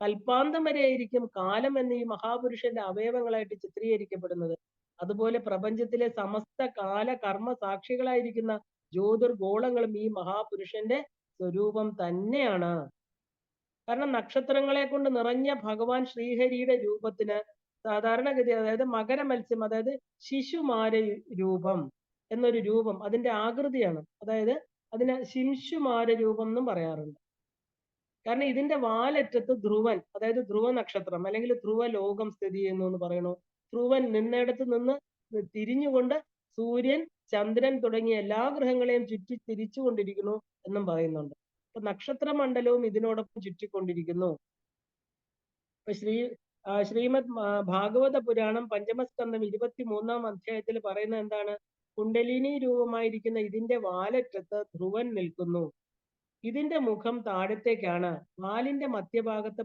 കൽപ്പാന്തം വരെ ആയിരിക്കും കാലം എന്ന ഈ മഹാപുരുഷന്റെ അവയവങ്ങളായിട്ട് ചിത്രീകരിക്കപ്പെടുന്നത്. അതുപോലെ പ്രപഞ്ചത്തിലെ സമസ്ത കാല കർമ്മ സാക്ഷികളായിരിക്കുന്ന ജ്യോതിർഗോളങ്ങളും ഈ മഹാപുരുഷന്റെ സ്വരൂപം തന്നെയാണ്. കാരണം നക്ഷത്രങ്ങളെ കൊണ്ട് നിറഞ്ഞ ഭഗവാൻ ശ്രീഹരിയുടെ രൂപത്തിന് സാധാരണഗതി, അതായത് മകരമത്സ്യം, അതായത് ശിശുമാര രൂപം എന്നൊരു രൂപം അതിന്റെ ആകൃതിയാണ്. അതായത് അതിന് ശിംശുമാര രൂപം എന്നും പറയാറുണ്ട്. കാരണം ഇതിന്റെ വാലറ്റത്ത് ധ്രുവൻ, അതായത് ധ്രുവ നക്ഷത്രം അല്ലെങ്കിൽ ധ്രുവ ലോകം സ്ഥിതി ചെയ്യുന്നു എന്ന് പറയണു. ധ്രുവൻ നിന്നിടത്ത് നിന്ന് തിരിഞ്ഞുകൊണ്ട് സൂര്യൻ, ചന്ദ്രൻ തുടങ്ങിയ എല്ലാ ഗ്രഹങ്ങളെയും ചുറ്റി തിരിച്ചുകൊണ്ടിരിക്കുന്നു എന്നും പറയുന്നുണ്ട്. അപ്പൊ നക്ഷത്രമണ്ഡലവും ഇതിനോടൊപ്പം ചുറ്റിക്കൊണ്ടിരിക്കുന്നു. ഇപ്പൊ ശ്രീമദ് ഭാഗവത പുരാണം പഞ്ചമസ്കന്ധം 23-ാം അധ്യായത്തിൽ പറയുന്നത് എന്താണ്? കുണ്ടലിനി രൂപമായിരിക്കുന്ന ഇതിന്റെ വാലറ്റത്ത് ധ്രുവൻ നിൽക്കുന്നു. ഇതിന്റെ മുഖം താഴത്തേക്കാണ്. വാലിന്റെ മധ്യഭാഗത്ത്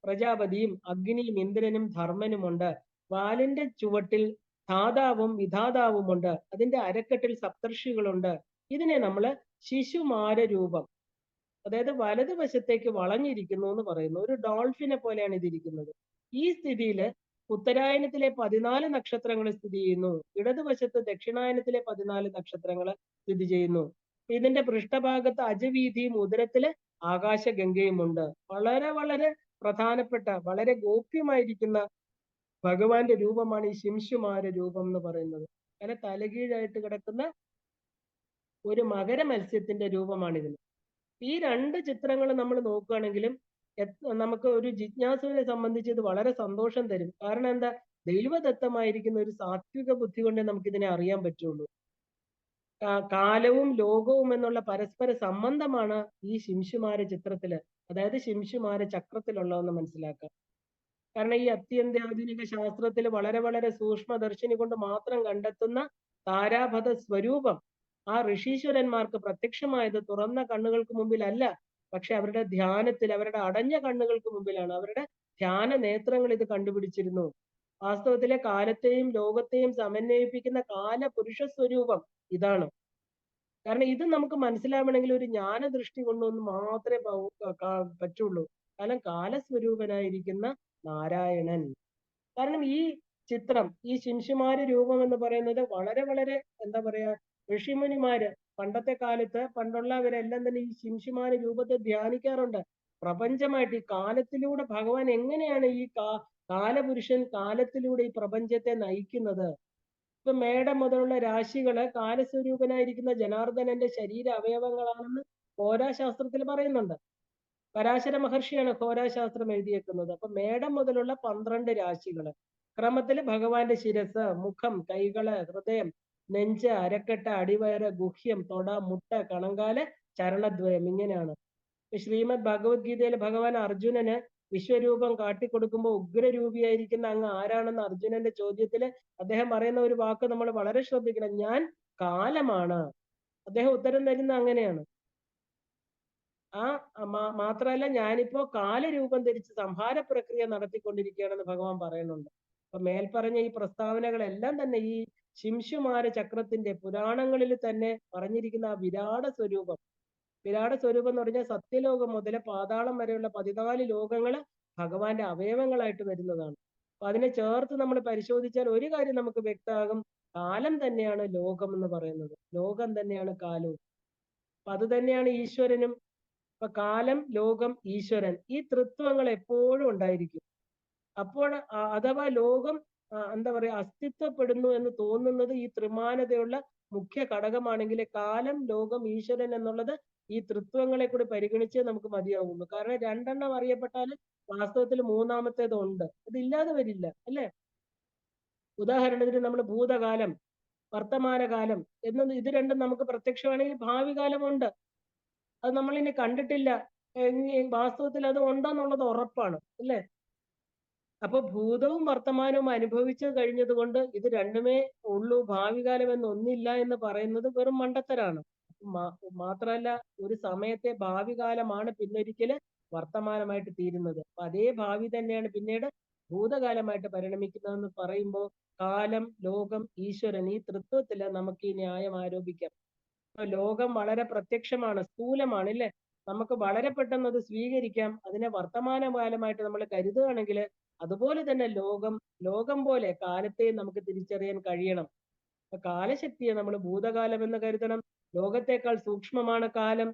പ്രജാപതിയും അഗ്നിയും ഇന്ദ്രനും ധർമ്മനുമുണ്ട്. വാലിന്റെ ചുവട്ടിൽ ധാതാവും വിധാതാവുമുണ്ട്. അതിന്റെ അരക്കെട്ടിൽ സപ്തർഷികളുണ്ട്. ഇതിനെ നമ്മള് ശിശുമാര രൂപം, അതായത് വലതുവശത്തേക്ക് വളഞ്ഞിരിക്കുന്നു എന്ന് പറയുന്നു. ഒരു ഡോൾഫിനെ പോലെയാണ് ഇതിരിക്കുന്നത്. ഈ സ്ഥിതിയില് ഉത്തരായനത്തിലെ 14 നക്ഷത്രങ്ങൾ സ്ഥിതി ചെയ്യുന്നു. ഇടതുവശത്ത് ദക്ഷിണായനത്തിലെ 14 നക്ഷത്രങ്ങൾ സ്ഥിതി ചെയ്യുന്നു. ഇതിന്റെ പൃഷ്ഠഭാഗത്ത് അജവീതിയും ഉദരത്തില് ആകാശഗംഗയുമുണ്ട്. വളരെ വളരെ പ്രധാനപ്പെട്ട, വളരെ ഗോപ്യമായിരിക്കുന്ന ഭഗവാന്റെ രൂപമാണ് ഈ ശിംശുമാര രൂപം എന്ന് പറയുന്നത്. അങ്ങനെ തലകീഴായിട്ട് കിടക്കുന്ന ഒരു മകര മത്സ്യത്തിന്റെ രൂപമാണിതിന്. ഈ രണ്ട് ചിത്രങ്ങൾ നമ്മൾ നോക്കുകയാണെങ്കിലും നമുക്ക് ഒരു ജിജ്ഞാസുവിനെ സംബന്ധിച്ച് ഇത് വളരെ സന്തോഷം തരും. കാരണം എന്താ? ദൈവദത്തമായിരിക്കുന്ന ഒരു സാത്വിക ബുദ്ധി കൊണ്ടേ നമുക്ക് ഇതിനെ അറിയാൻ പറ്റുള്ളൂ. കാലവും ലോകവും എന്നുള്ള പരസ്പര സംബന്ധമാണ് ഈ ശിംശുമാര ചിത്രത്തില്, അതായത് ശിംശുമാര ചക്രത്തിലുള്ളതെന്ന് മനസ്സിലാക്കാം. കാരണം ഈ അത്യന്താധുനിക ശാസ്ത്രത്തിൽ വളരെ വളരെ സൂക്ഷ്മദർശിനി കൊണ്ട് മാത്രം കണ്ടെത്തുന്ന താരാപഥ സ്വരൂപം ആ ഋഷീശ്വരന്മാർക്ക് പ്രത്യക്ഷമായത് തുറന്ന കണ്ണുകൾക്ക് മുമ്പിലല്ല, പക്ഷെ അവരുടെ ധ്യാനത്തിൽ, അവരുടെ അടഞ്ഞ കണ്ണുകൾക്ക് മുമ്പിലാണ്. അവരുടെ ധ്യാന നേത്രങ്ങൾ ഇത് കണ്ടുപിടിച്ചിരുന്നു. വാസ്തവത്തിലെ കാലത്തെയും ലോകത്തെയും സമന്വയിപ്പിക്കുന്ന കാലപുരുഷ സ്വരൂപം ഇതാണ്. കാരണം ഇത് നമുക്ക് മനസ്സിലാവണമെങ്കിൽ ഒരു ജ്ഞാനദൃഷ്ടി കൊണ്ടൊന്നും മാത്രമേ പറ്റുള്ളൂ. കാരണം കാലസ്വരൂപനായിരിക്കുന്ന നാരായണൻ. കാരണം ഈ ചിത്രം, ഈ ശിംശുമാര രൂപം എന്ന് പറയുന്നത് വളരെ വളരെ എന്താ പറയാ, ഋഷിമുനിമാര് പണ്ടത്തെ കാലത്ത് പണ്ടുള്ളവരെല്ലാം തന്നെ ഈ ശിംശുമാര രൂപത്തെ ധ്യാനിക്കാറുണ്ട്. പ്രപഞ്ചമായിട്ട് ഈ കാലത്തിലൂടെ ഭഗവാൻ എങ്ങനെയാണ് ഈ കാലപുരുഷൻ കാലത്തിലൂടെ ഈ പ്രപഞ്ചത്തെ നയിക്കുന്നത്. ഇപ്പൊ മേടം മുതലുള്ള രാശികള് കാലസ്വരൂപനായിരിക്കുന്ന ജനാർദ്ദനന്റെ ശരീര അവയവങ്ങളാണെന്ന് ഹോരാശാസ്ത്രത്തിൽ പറയുന്നുണ്ട്. പരാശര മഹർഷിയാണ് ഹോരാശാസ്ത്രം എഴുതിയേക്കുന്നത്. അപ്പൊ മേടം മുതലുള്ള 12 രാശികള് ക്രമത്തില് ഭഗവാന്റെ ശിരസ്, മുഖം, കൈകള്, ഹൃദയം, നെഞ്ച്, അരക്കെട്ട്, അടിവയറ്, ഗുഹ്യം, തൊട, മുട്ട, കണങ്കാല്, ചരണദ്വയം, ഇങ്ങനെയാണ്. ശ്രീമദ് ഭഗവത്ഗീതയിൽ ഭഗവാൻ അർജുനന് വിശ്വരൂപം കാട്ടിക്കൊടുക്കുമ്പോൾ ഉഗ്രരൂപിയായിരിക്കുന്ന അങ്ങ് ആരാണെന്ന് അർജുനന്റെ ചോദ്യത്തില് അദ്ദേഹം പറയുന്ന ഒരു വാക്ക് നമ്മൾ വളരെ ശ്രദ്ധിക്കണം. ഞാൻ കാലമാണ്. അദ്ദേഹം ഉത്തരം തരുന്ന അങ്ങനെയാണ്. മാത്രമല്ല ഞാനിപ്പോ കാലരൂപം ധരിച്ച് സംഹാര പ്രക്രിയ നടത്തിക്കൊണ്ടിരിക്കുകയാണെന്ന് ഭഗവാൻ പറയുന്നുണ്ട്. അപ്പൊ മേൽപ്പറഞ്ഞ ഈ പ്രസ്താവനകളെല്ലാം തന്നെ ഈ ശിംശുമാര ചക്രത്തിന്റെ പുരാണങ്ങളിൽ തന്നെ പറഞ്ഞിരിക്കുന്ന ആ വിരാട സ്വരൂപം എന്ന് പറഞ്ഞാൽ സത്യലോകം മുതൽ പാതാളം വരെയുള്ള 14 ലോകങ്ങള് ഭഗവാന്റെ അവയവങ്ങളായിട്ട് വരുന്നതാണ്. അപ്പൊ അതിനെ ചേർത്ത് നമ്മൾ പരിശോധിച്ചാൽ ഒരു കാര്യം നമുക്ക് വ്യക്തമാകും. കാലം തന്നെയാണ് ലോകം എന്ന് പറയുന്നത്, ലോകം തന്നെയാണ് കാലവും. അപ്പൊ അത് തന്നെയാണ് ഈശ്വരനും. അപ്പൊ കാലം, ലോകം, ഈശ്വരൻ, ഈ തൃത്വങ്ങൾ എപ്പോഴും ഉണ്ടായിരിക്കും. അപ്പോൾ അഥവാ ലോകം എന്താ പറയാ അസ്തിത്വപ്പെടുന്നു എന്ന് തോന്നുന്നത് ഈ ത്രിമാനതയുള്ള മുഖ്യ ഘടകമാണെങ്കിൽ കാലം, ലോകം, ഈശ്വരൻ എന്നുള്ളത് ഈ തൃത്വങ്ങളെ കൂടി പരിഗണിച്ചേ നമുക്ക് മതിയാവുള്ളൂ. കാരണം രണ്ടെണ്ണം അറിയപ്പെട്ടാൽ വാസ്തവത്തിൽ മൂന്നാമത്തേതുണ്ട്, അതില്ലാതെ വരില്ല അല്ലെ. ഉദാഹരണത്തിന് നമ്മൾ ഭൂതകാലം, വർത്തമാനകാലം എന്നത് ഇത് രണ്ടും നമുക്ക് പ്രത്യക്ഷമാണെങ്കിൽ ഭാവി കാലമുണ്ട്, അത് നമ്മളിനി കണ്ടിട്ടില്ല. വാസ്തവത്തിൽ അത് ഉണ്ടെന്നുള്ളത് ഉറപ്പാണ് അല്ലേ. അപ്പൊ ഭൂതവും വർത്തമാനവും അനുഭവിച്ചു കഴിഞ്ഞത് കൊണ്ട് ഇത് രണ്ടുമേ ഉള്ളൂ, ഭാവി കാലം എന്ന് ഒന്നില്ല എന്ന് പറയുന്നത് വെറും മണ്ടത്തരാണ്. മാത്രമല്ല ഒരു സമയത്തെ ഭാവി കാലമാണ് പിന്നൊരിക്കല് വർത്തമാനമായിട്ട് തീരുന്നത്. അപ്പൊ അതേ ഭാവി തന്നെയാണ് പിന്നീട് ഭൂതകാലമായിട്ട് പരിണമിക്കുന്നതെന്ന് പറയുമ്പോൾ കാലം, ലോകം, ഈശ്വരൻ, ഈ തൃത്വത്തില് നമുക്ക് ഈ ന്യായം ആരോപിക്കാം. ലോകം വളരെ പ്രത്യക്ഷമാണ്, സ്ഥൂലമാണ് ഇല്ലേ. നമുക്ക് വളരെ പെട്ടെന്ന് അത് സ്വീകരിക്കാം. അതിനെ വർത്തമാനകാലമായിട്ട് നമ്മൾ കരുതുകയാണെങ്കിൽ അതുപോലെ തന്നെ ലോകം പോലെ കാലത്തെ നമുക്ക് തിരിച്ചറിയാൻ കഴിയണം. അപ്പൊ കാലശക്തിയെ നമ്മൾ ഭൂതകാലം എന്ന് കരുതണം. ലോകത്തെക്കാൾ സൂക്ഷ്മമാണ് കാലം.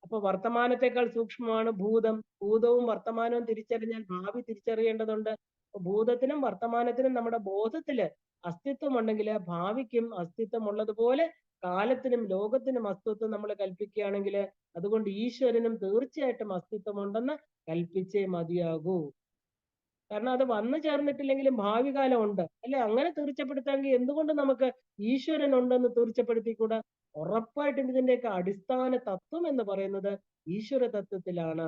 അപ്പൊ വർത്തമാനത്തെക്കാൾ സൂക്ഷ്മമാണ് ഭൂതം. ഭൂതവും വർത്തമാനവും തിരിച്ചറിഞ്ഞാൽ ഭാവി തിരിച്ചറിയേണ്ടതുണ്ട്. ഭൂതത്തിനും വർത്തമാനത്തിനും നമ്മുടെ ബോധത്തില് അസ്തിത്വം ഉണ്ടെങ്കിൽ ഭാവിക്കും അസ്തിത്വം ഉള്ളതുപോലെ കാലത്തിനും ലോകത്തിനും അസ്തിത്വം നമ്മൾ കൽപ്പിക്കുകയാണെങ്കിൽ അതുകൊണ്ട് ഈശ്വരനും തീർച്ചയായിട്ടും അസ്തിത്വമുണ്ടെന്ന് കൽപ്പിച്ചേ മതിയാകൂ. കാരണം അത് വന്നു ചേർന്നിട്ടില്ലെങ്കിലും ഭാവി കാലം ഉണ്ട് അല്ലെ. അങ്ങനെ തീർച്ചപ്പെടുത്താമെങ്കിൽ എന്തുകൊണ്ട് നമുക്ക് ഈശ്വരൻ ഉണ്ടെന്ന് തീർച്ചപ്പെടുത്തിക്കൂടാ. ഉറപ്പായിട്ടും ഇതിന്റെയൊക്കെ അടിസ്ഥാന തത്വം എന്ന് പറയുന്നത് ഈശ്വര തത്വത്തിലാണ്.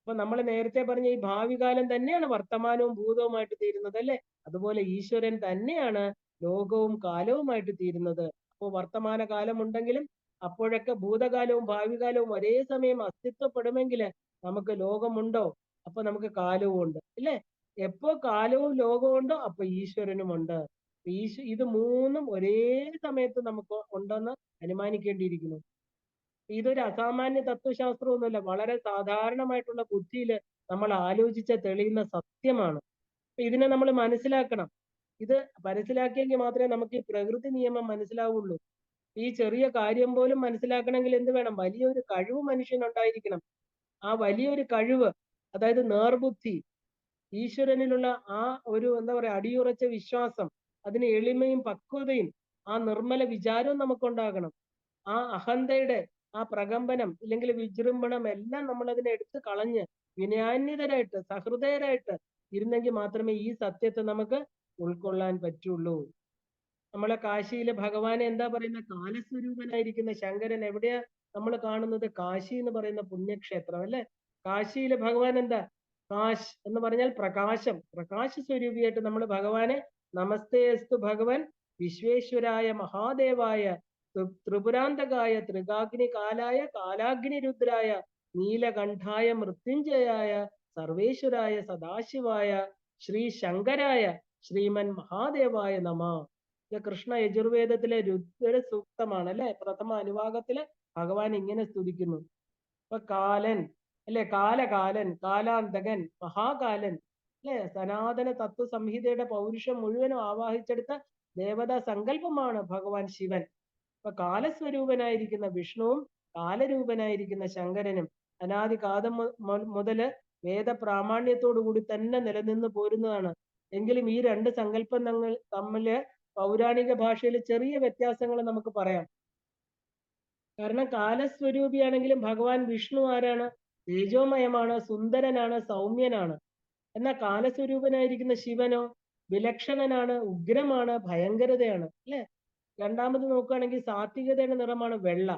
അപ്പൊ നമ്മൾ നേരത്തെ പറഞ്ഞ ഈ ഭാവി കാലം തന്നെയാണ് വർത്തമാനവും ഭൂതവുമായിട്ട് തീരുന്നത് അല്ലെ. അതുപോലെ ഈശ്വരൻ തന്നെയാണ് ലോകവും കാലവുമായിട്ട് തീരുന്നത്. അപ്പോൾ വർത്തമാന കാലം ഉണ്ടെങ്കിലും അപ്പോഴൊക്കെ ഭൂതകാലവും ഭാവി കാലവും ഒരേ സമയം അസ്തിത്വപ്പെടുമെങ്കിൽ നമുക്ക് ലോകമുണ്ടോ, അപ്പൊ നമുക്ക് കാലവും ഉണ്ട് അല്ലേ. എപ്പോ കാലവും ലോകവും ഉണ്ടോ അപ്പൊ ഈശ്വരനും ഉണ്ട്. ഇത് മൂന്നും ഒരേ സമയത്ത് നമുക്ക് ഉണ്ടെന്ന് അനുമാനിക്കേണ്ടിയിരിക്കുന്നു. ഇതൊരു അസാമാന്യ തത്വശാസ്ത്രമൊന്നുമല്ല, വളരെ സാധാരണമായിട്ടുള്ള ബുദ്ധിയിൽ നമ്മൾ ആലോചിച്ച തെളിയുന്ന സത്യമാണ്. ഇതിനെ നമ്മൾ മനസ്സിലാക്കണം. ഇത് മനസ്സിലാക്കിയെങ്കിൽ മാത്രമേ നമുക്ക് ഈ പ്രകൃതി നിയമം മനസ്സിലാവുള്ളൂ. ഈ ചെറിയ കാര്യം പോലും മനസ്സിലാക്കണമെങ്കിൽ എന്ത് വേണം, വലിയൊരു കഴിവ് മനുഷ്യനുണ്ടായിരിക്കണം. ആ വലിയൊരു കഴിവ്, അതായത് നേർബുദ്ധി, ഈശ്വരനിലുള്ള ആ ഒരു എന്താ പറയാ അടിയുറച്ച വിശ്വാസം, അതിന് എളിമയും പക്വതയും ആ നിർമ്മല വിചാരവും നമുക്കുണ്ടാകണം. ആ അഹന്തയുടെ ആ പ്രകമ്പനം ഇല്ലെങ്കിൽ വിജൃംഭണം എല്ലാം നമ്മൾ അതിനെ എടുത്ത് കളഞ്ഞ് വിനയാന്വിതരായിട്ട് സഹൃദയരായിട്ട് ഇരുന്നെങ്കിൽ മാത്രമേ ഈ സത്യത്തെ നമുക്ക് ഉൾക്കൊള്ളാൻ പറ്റുള്ളൂ. നമ്മളെ കാശിയിലെ ഭഗവാനെ എന്താ പറയുന്ന, കാലസ്വരൂപനായിരിക്കുന്ന ശങ്കരൻ എവിടെയാ നമ്മൾ കാണുന്നത്? കാശി എന്ന് പറയുന്ന പുണ്യക്ഷേത്രം അല്ലെ. കാശിയിലെ ഭഗവാൻ എന്താ? കാശ് എന്ന് പറഞ്ഞാൽ പ്രകാശം, പ്രകാശ സ്വരൂപിയായിട്ട് നമ്മൾ ഭഗവാനെ നമസ്തേസ്തു ഭഗവൻ വിശ്വേശ്വരായ മഹാദേവായ ത്രിപുരാന്തകായ ത്രികാഗ്നി കാലായ കാലാഗ്നി രുദ്രായ നീലകണ്ഠായ മൃത്യുഞ്ജയായ സർവേശ്വരായ സദാശിവായ ശ്രീ ശങ്കരായ ശ്രീമൻ മഹാദേവായ നമ. ഇത് കൃഷ്ണ യജുർവേദത്തിലെ രുദ്ര സൂക്തമാണ് അല്ലെ. പ്രഥമ അനുഭാഗത്തില് ഭഗവാൻ ഇങ്ങനെ സ്തുതിക്കുന്നു. ഇപ്പൊ കാലൻ അല്ലെ, കാലകാലൻ, കാലാന്തകൻ, മഹാകാലൻ അല്ലെ, സനാതന തത്വ സംഹിതയുടെ പൗരുഷം മുഴുവനും ആവാഹിച്ചെടുത്ത ദേവതാ സങ്കല്പമാണ് ഭഗവാൻ ശിവൻ. അപ്പൊ കാലസ്വരൂപനായിരിക്കുന്ന വിഷ്ണുവും കാലരൂപനായിരിക്കുന്ന ശങ്കരനും അനാദി കാലം മുതല് വേദ പ്രാമാണ്യത്തോടു കൂടി തന്നെ നിലനിന്ന് പോരുന്നതാണ്. എങ്കിലും ഈ രണ്ട് സങ്കല്പം തമ്മില് പൗരാണിക ഭാഷയിൽ ചെറിയ വ്യത്യാസങ്ങൾ നമുക്ക് പറയാം. കാരണം കാലസ്വരൂപിയാണെങ്കിലും ഭഗവാൻ വിഷ്ണു ആരാണ്? തേജോമയമാണ്, സുന്ദരനാണ്, സൗമ്യനാണ്. എന്നാൽ കാലസ്വരൂപനായിരിക്കുന്ന ശിവനോ വിലക്ഷണനാണ്, ഉഗ്രമാണ്, ഭയങ്കരതയാണ് അല്ലെ. രണ്ടാമത് നോക്കുകയാണെങ്കിൽ സാത്വികതയുടെ നിറമാണ് വെള്ള.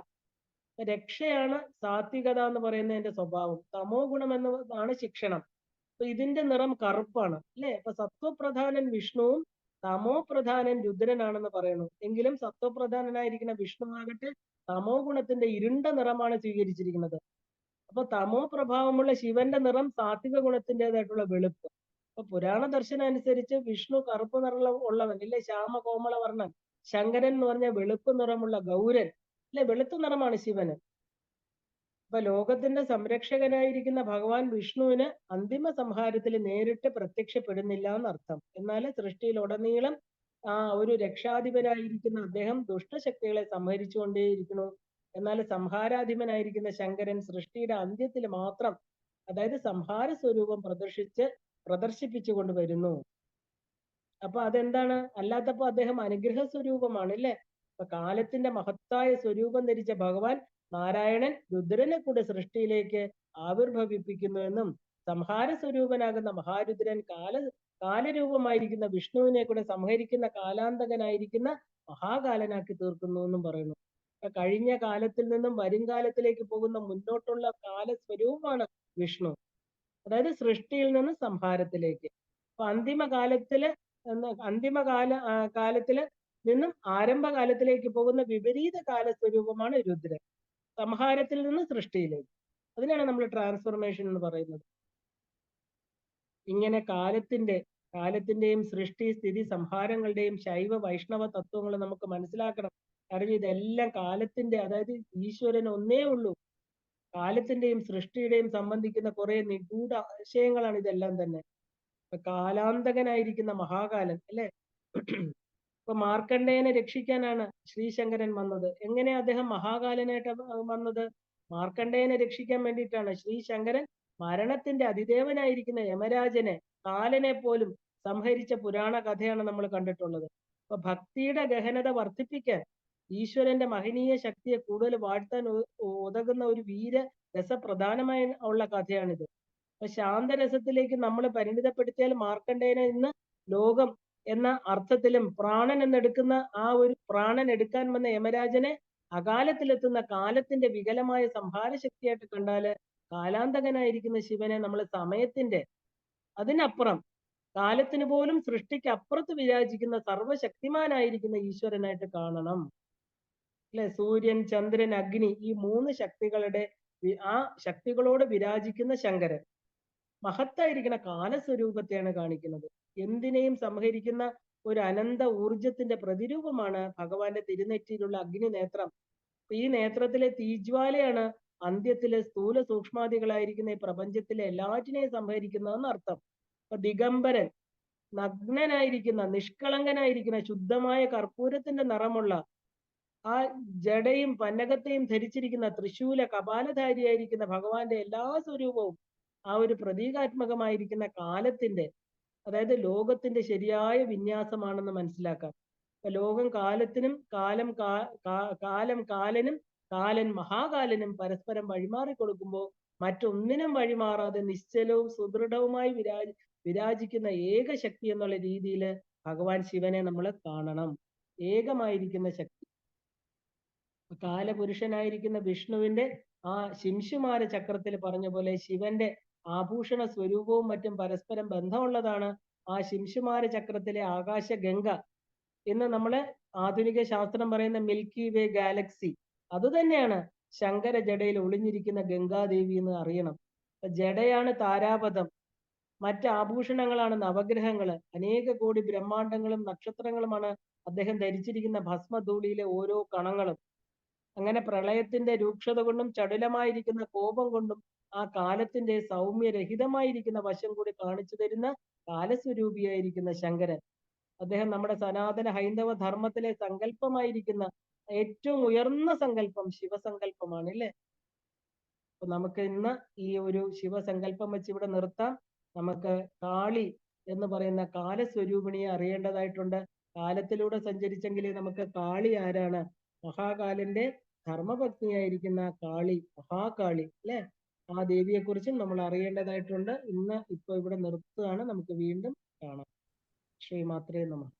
രക്ഷയാണ് സാത്വികത എന്ന് പറയുന്നതിന്റെ സ്വഭാവം. തമോ ഗുണം എന്നതാണ് ശിക്ഷണം. അപ്പൊ ഇതിന്റെ നിറം കറുപ്പാണ് അല്ലെ. അപ്പൊ സത്വപ്രധാനൻ വിഷ്ണുവും തമോ പ്രധാനൻ രുദ്രനാണെന്ന് പറയുന്നു. എങ്കിലും സത്വപ്രധാനനായിരിക്കുന്ന വിഷ്ണു ആകട്ടെ തമോ ഗുണത്തിന്റെ ഇരുണ്ട നിറമാണ് സ്വീകരിച്ചിരിക്കുന്നത്. അപ്പൊ തമോ പ്രഭാവമുള്ള ശിവന്റെ നിറം സാത്വിക ഗുണത്തിൻ്റെതായിട്ടുള്ള വെളുപ്പ്. അപ്പൊ പുരാണ ദർശനം അനുസരിച്ച് വിഷ്ണു കറുപ്പ് നിറമുള്ള ഉള്ളവൻ ഇല്ലേ, ശ്യാമകോമള വർണ്ണൻ. ശങ്കരൻ എന്ന് പറഞ്ഞ വെളുപ്പ് നിറമുള്ള ഗൗരൻ അല്ലെ, വെളുത്ത നിറമാണ് ശിവന്. അപ്പൊ ലോകത്തിന്റെ സംരക്ഷകനായിരിക്കുന്ന ഭഗവാൻ വിഷ്ണുവിന് അന്തിമ സംഹാരത്തിൽ നേരിട്ട് പ്രത്യക്ഷപ്പെടുന്നില്ല എന്നർത്ഥം. എന്നാൽ സൃഷ്ടിയിൽ ഉടനീളം ഒരു രക്ഷാധിപനായിരിക്കുന്ന അദ്ദേഹം ദുഷ്ടശക്തികളെ സംഹരിച്ചുകൊണ്ടേയിരിക്കുന്നു. എന്നാൽ സംഹാരാധിപനായിരിക്കുന്ന ശങ്കരൻ സൃഷ്ടിയുടെ അന്ത്യത്തിൽ മാത്രം, അതായത് സംഹാര സ്വരൂപം പ്രദർശിപ്പിച്ചു കൊണ്ടുവരുന്നു. അപ്പൊ അതെന്താണ്? അല്ലാത്തപ്പോ അദ്ദേഹം അനുഗ്രഹ സ്വരൂപമാണ് അല്ലെ. അപ്പൊ കാലത്തിന്റെ മഹത്തായ സ്വരൂപം ധരിച്ച ഭഗവാൻ നാരായണൻ രുദ്രനെ കൂടെ സൃഷ്ടിയിലേക്ക് ആവിർഭവിപ്പിക്കുന്നുവെന്നും സംഹാര സ്വരൂപനാകുന്ന മഹാരുദ്രൻ കാലരൂപമായിരിക്കുന്ന വിഷ്ണുവിനെ കൂടെ സംഹരിക്കുന്ന കാലാന്തകനായിരിക്കുന്ന മഹാകാലനാക്കി തീർക്കുന്നു എന്നും പറയുന്നു. കഴിഞ്ഞ കാലത്തിൽ നിന്നും വരും കാലത്തിലേക്ക് പോകുന്ന മുന്നോട്ടുള്ള കാലസ്വരൂപമാണ് വിഷ്ണു. അതായത് സൃഷ്ടിയിൽ നിന്ന് സംഹാരത്തിലേക്ക്. അപ്പൊ കാലത്തില് നിന്നും ആരംഭകാലത്തിലേക്ക് പോകുന്ന വിപരീത കാലസ്വരൂപമാണ് രുദ്രൻ. സംഹാരത്തിൽ നിന്ന് സൃഷ്ടിയിലേക്ക്. അതിനാണ് നമ്മൾ ട്രാൻസ്ഫോർമേഷൻ എന്ന് പറയുന്നത്. ഇങ്ങനെ കാലത്തിന്റെയും സൃഷ്ടി സ്ഥിതി സംഹാരങ്ങളുടെയും ശൈവ വൈഷ്ണവ തത്വങ്ങൾ നമുക്ക് മനസ്സിലാക്കണം. കാരണം ഇതെല്ലാം കാലത്തിന്റെ, അതായത് ഈശ്വരൻ ഒന്നേ ഉള്ളൂ. കാലത്തിന്റെയും സൃഷ്ടിയുടെയും സംബന്ധിക്കുന്ന കുറെ നിഗൂഢ ആശയങ്ങളാണ് ഇതെല്ലാം തന്നെ. കാലാന്തകനായിരിക്കുന്ന മഹാകാലൻ അല്ലെ. ഇപ്പൊ മാർക്കണ്ഡേയനെ രക്ഷിക്കാനാണ് ശ്രീശങ്കരൻ വന്നത്. എങ്ങനെ അദ്ദേഹം മഹാകാലനായിട്ട് വന്നത്? മാർക്കണ്ഡേയനെ രക്ഷിക്കാൻ വേണ്ടിയിട്ടാണ്. ശ്രീശങ്കരൻ മരണത്തിന്റെ അതിദേവനായിരിക്കുന്ന യമരാജനെ, കാലനെ പോലും സംഹരിച്ച പുരാണ കഥയാണ് നമ്മൾ കണ്ടിട്ടുള്ളത്. അപ്പൊ ഭക്തിയുടെ ഗഹനത വർദ്ധിപ്പിക്കാൻ, ഈശ്വരന്റെ മഹനീയ ശക്തിയെ കൂടുതൽ വാഴ്ത്താൻ ഉതകുന്ന ഒരു രസപ്രധാനമായ ഉള്ള കഥയാണിത്. അപ്പൊ ശാന്തരസത്തിലേക്ക് നമ്മൾ പരിണിതപ്പെടുത്തിയാൽ മാർക്കണ്ഡേയനെ ഇന്ന് ലോകം എന്ന അർത്ഥത്തിലും പ്രാണൻ എന്നെടുക്കുന്ന ഒരു പ്രാണൻ എടുക്കാൻ വന്ന യമരാജനെ അകാലത്തിലെത്തുന്ന കാലത്തിന്റെ വികലമായ സംഹാര ശക്തിയായിട്ട് കണ്ടാല് കാലാന്തകനായിരിക്കുന്ന ശിവനെ നമ്മൾ സമയത്തിന്റെ അതിനപ്പുറം, കാലത്തിന് പോലും സൃഷ്ടിക്ക് അപ്പുറത്ത് വിരാജിക്കുന്ന സർവശക്തിമാനായിരിക്കുന്ന ഈശ്വരനായിട്ട് കാണണം അല്ലെ. സൂര്യൻ, ചന്ദ്രൻ, അഗ്നി, ഈ മൂന്ന് ശക്തികളുടെ ആ ശക്തികളോട് വിരാജിക്കുന്ന ശങ്കരൻ മഹത്തായിരിക്കുന്ന കാലസ്വരൂപത്തെയാണ് കാണിക്കുന്നത്. എന്തിനേയും സംഹരിക്കുന്ന ഒരു അനന്ത ഊർജത്തിന്റെ പ്രതിരൂപമാണ് ഭഗവാന്റെ തിരുനെറ്റിയിലുള്ള അഗ്നി നേത്രം. ഈ നേത്രത്തിലെ തീജ്വാലയാണ് അന്ത്യത്തിലെ സ്ഥൂല സൂക്ഷ്മാദികളായിരിക്കുന്ന ഈ പ്രപഞ്ചത്തിലെ എല്ലാറ്റിനെയും സംഹരിക്കുന്നതെന്ന് അർത്ഥം. അപ്പൊ ദിഗംബരൻ, നഗ്നനായിരിക്കുന്ന, നിഷ്കളങ്കനായിരിക്കുന്ന, ശുദ്ധമായ കർപ്പൂരത്തിന്റെ നിറമുള്ള ആ ജടയും പന്നകത്തെയും ധരിച്ചിരിക്കുന്ന തൃശൂല കപാലധാരിയായിരിക്കുന്ന ഭഗവാന്റെ എല്ലാ സ്വരൂപവും ആ ഒരു പ്രതീകാത്മകമായിരിക്കുന്ന കാലത്തിന്റെ, അതായത് ലോകത്തിന്റെ ശരിയായ വിന്യാസമാണെന്ന് മനസ്സിലാക്കാം. അപ്പൊ ലോകം കാലത്തിനും, കാലം കാലനും, കാലൻ മഹാകാലനും പരസ്പരം വഴിമാറി കൊടുക്കുമ്പോൾ മറ്റൊന്നിനും വഴിമാറാതെ നിശ്ചലവും സുദൃഢവുമായി വിരാജിക്കുന്ന ഏക ശക്തി എന്നുള്ള രീതിയിൽ ഭഗവാൻ ശിവനെ നമ്മൾ കാണണം. ഏകമായിരിക്കുന്ന ശക്തി. കാലപുരുഷനായിരിക്കുന്ന വിഷ്ണുവിന്റെ ആ ശിംശുമാര ചക്രത്തിൽ പറഞ്ഞ പോലെ ശിവന്റെ ആഭൂഷണ സ്വരൂപവും മറ്റും പരസ്പരം ബന്ധമുള്ളതാണ് ആ ശിംശുമാര ചക്രത്തിലെ ആകാശഗംഗ എന്ന് നമ്മള് ആധുനിക ശാസ്ത്രം പറയുന്ന മിൽക്കി വേ ഗാലക്സി. അത് തന്നെയാണ് ശങ്കര ജടയിൽ ഒളിഞ്ഞിരിക്കുന്ന ഗംഗാദേവി എന്ന് അറിയണം. ജടയാണ് താരാപഥം, മറ്റ് ആഭൂഷണങ്ങളാണ് നവഗ്രഹങ്ങള്, അനേക കോടി ബ്രഹ്മാണ്ടങ്ങളും നക്ഷത്രങ്ങളുമാണ് അദ്ദേഹം ധരിച്ചിരിക്കുന്ന ഭസ്മധൂളിയിലെ ഓരോ കണങ്ങളും. അങ്ങനെ പ്രളയത്തിന്റെ രൂക്ഷത കൊണ്ടും ചടുലമായിരിക്കുന്ന കോപം കൊണ്ടും ആ കാലത്തിന്റെ സൗമ്യരഹിതമായിരിക്കുന്ന വശം കൂടി കാണിച്ചു തരുന്ന കാലസ്വരൂപിയായിരിക്കുന്ന ശങ്കരൻ. അദ്ദേഹം നമ്മുടെ സനാതന ഹൈന്ദവ ധർമ്മത്തിലെ സങ്കല്പമായിരിക്കുന്ന ഏറ്റവും ഉയർന്ന സങ്കല്പം ശിവസങ്കല്പമാണ് അല്ലേ? അപ്പൊ നമുക്ക് ഇന്ന് ഈ ഒരു ശിവസങ്കല്പം വെച്ച് ഇവിടെ നിർത്താം. നമുക്ക് കാളി എന്ന് പറയുന്ന കാലസ്വരൂപിണിയെ അറിയേണ്ടതായിട്ടുണ്ട്. കാലത്തിലൂടെ സഞ്ചരിച്ചെങ്കിൽ നമുക്ക് കാളി ആരാണ്, മഹാകാലന്റെ ധർമ്മപത്നിയായിരിക്കുന്ന കാളി, മഹാകാളി അല്ലെ, ആ ദേവിയെ കുറിച്ചും നമ്മൾ അറിയേണ്ടതായിട്ടുണ്ട്. ഇന്ന് ഇപ്പൊ ഇവിടെ നിർത്തുകയാണ്. നമുക്ക് വീണ്ടും കാണാം. ശ്രീമാത്രേ നമഃ.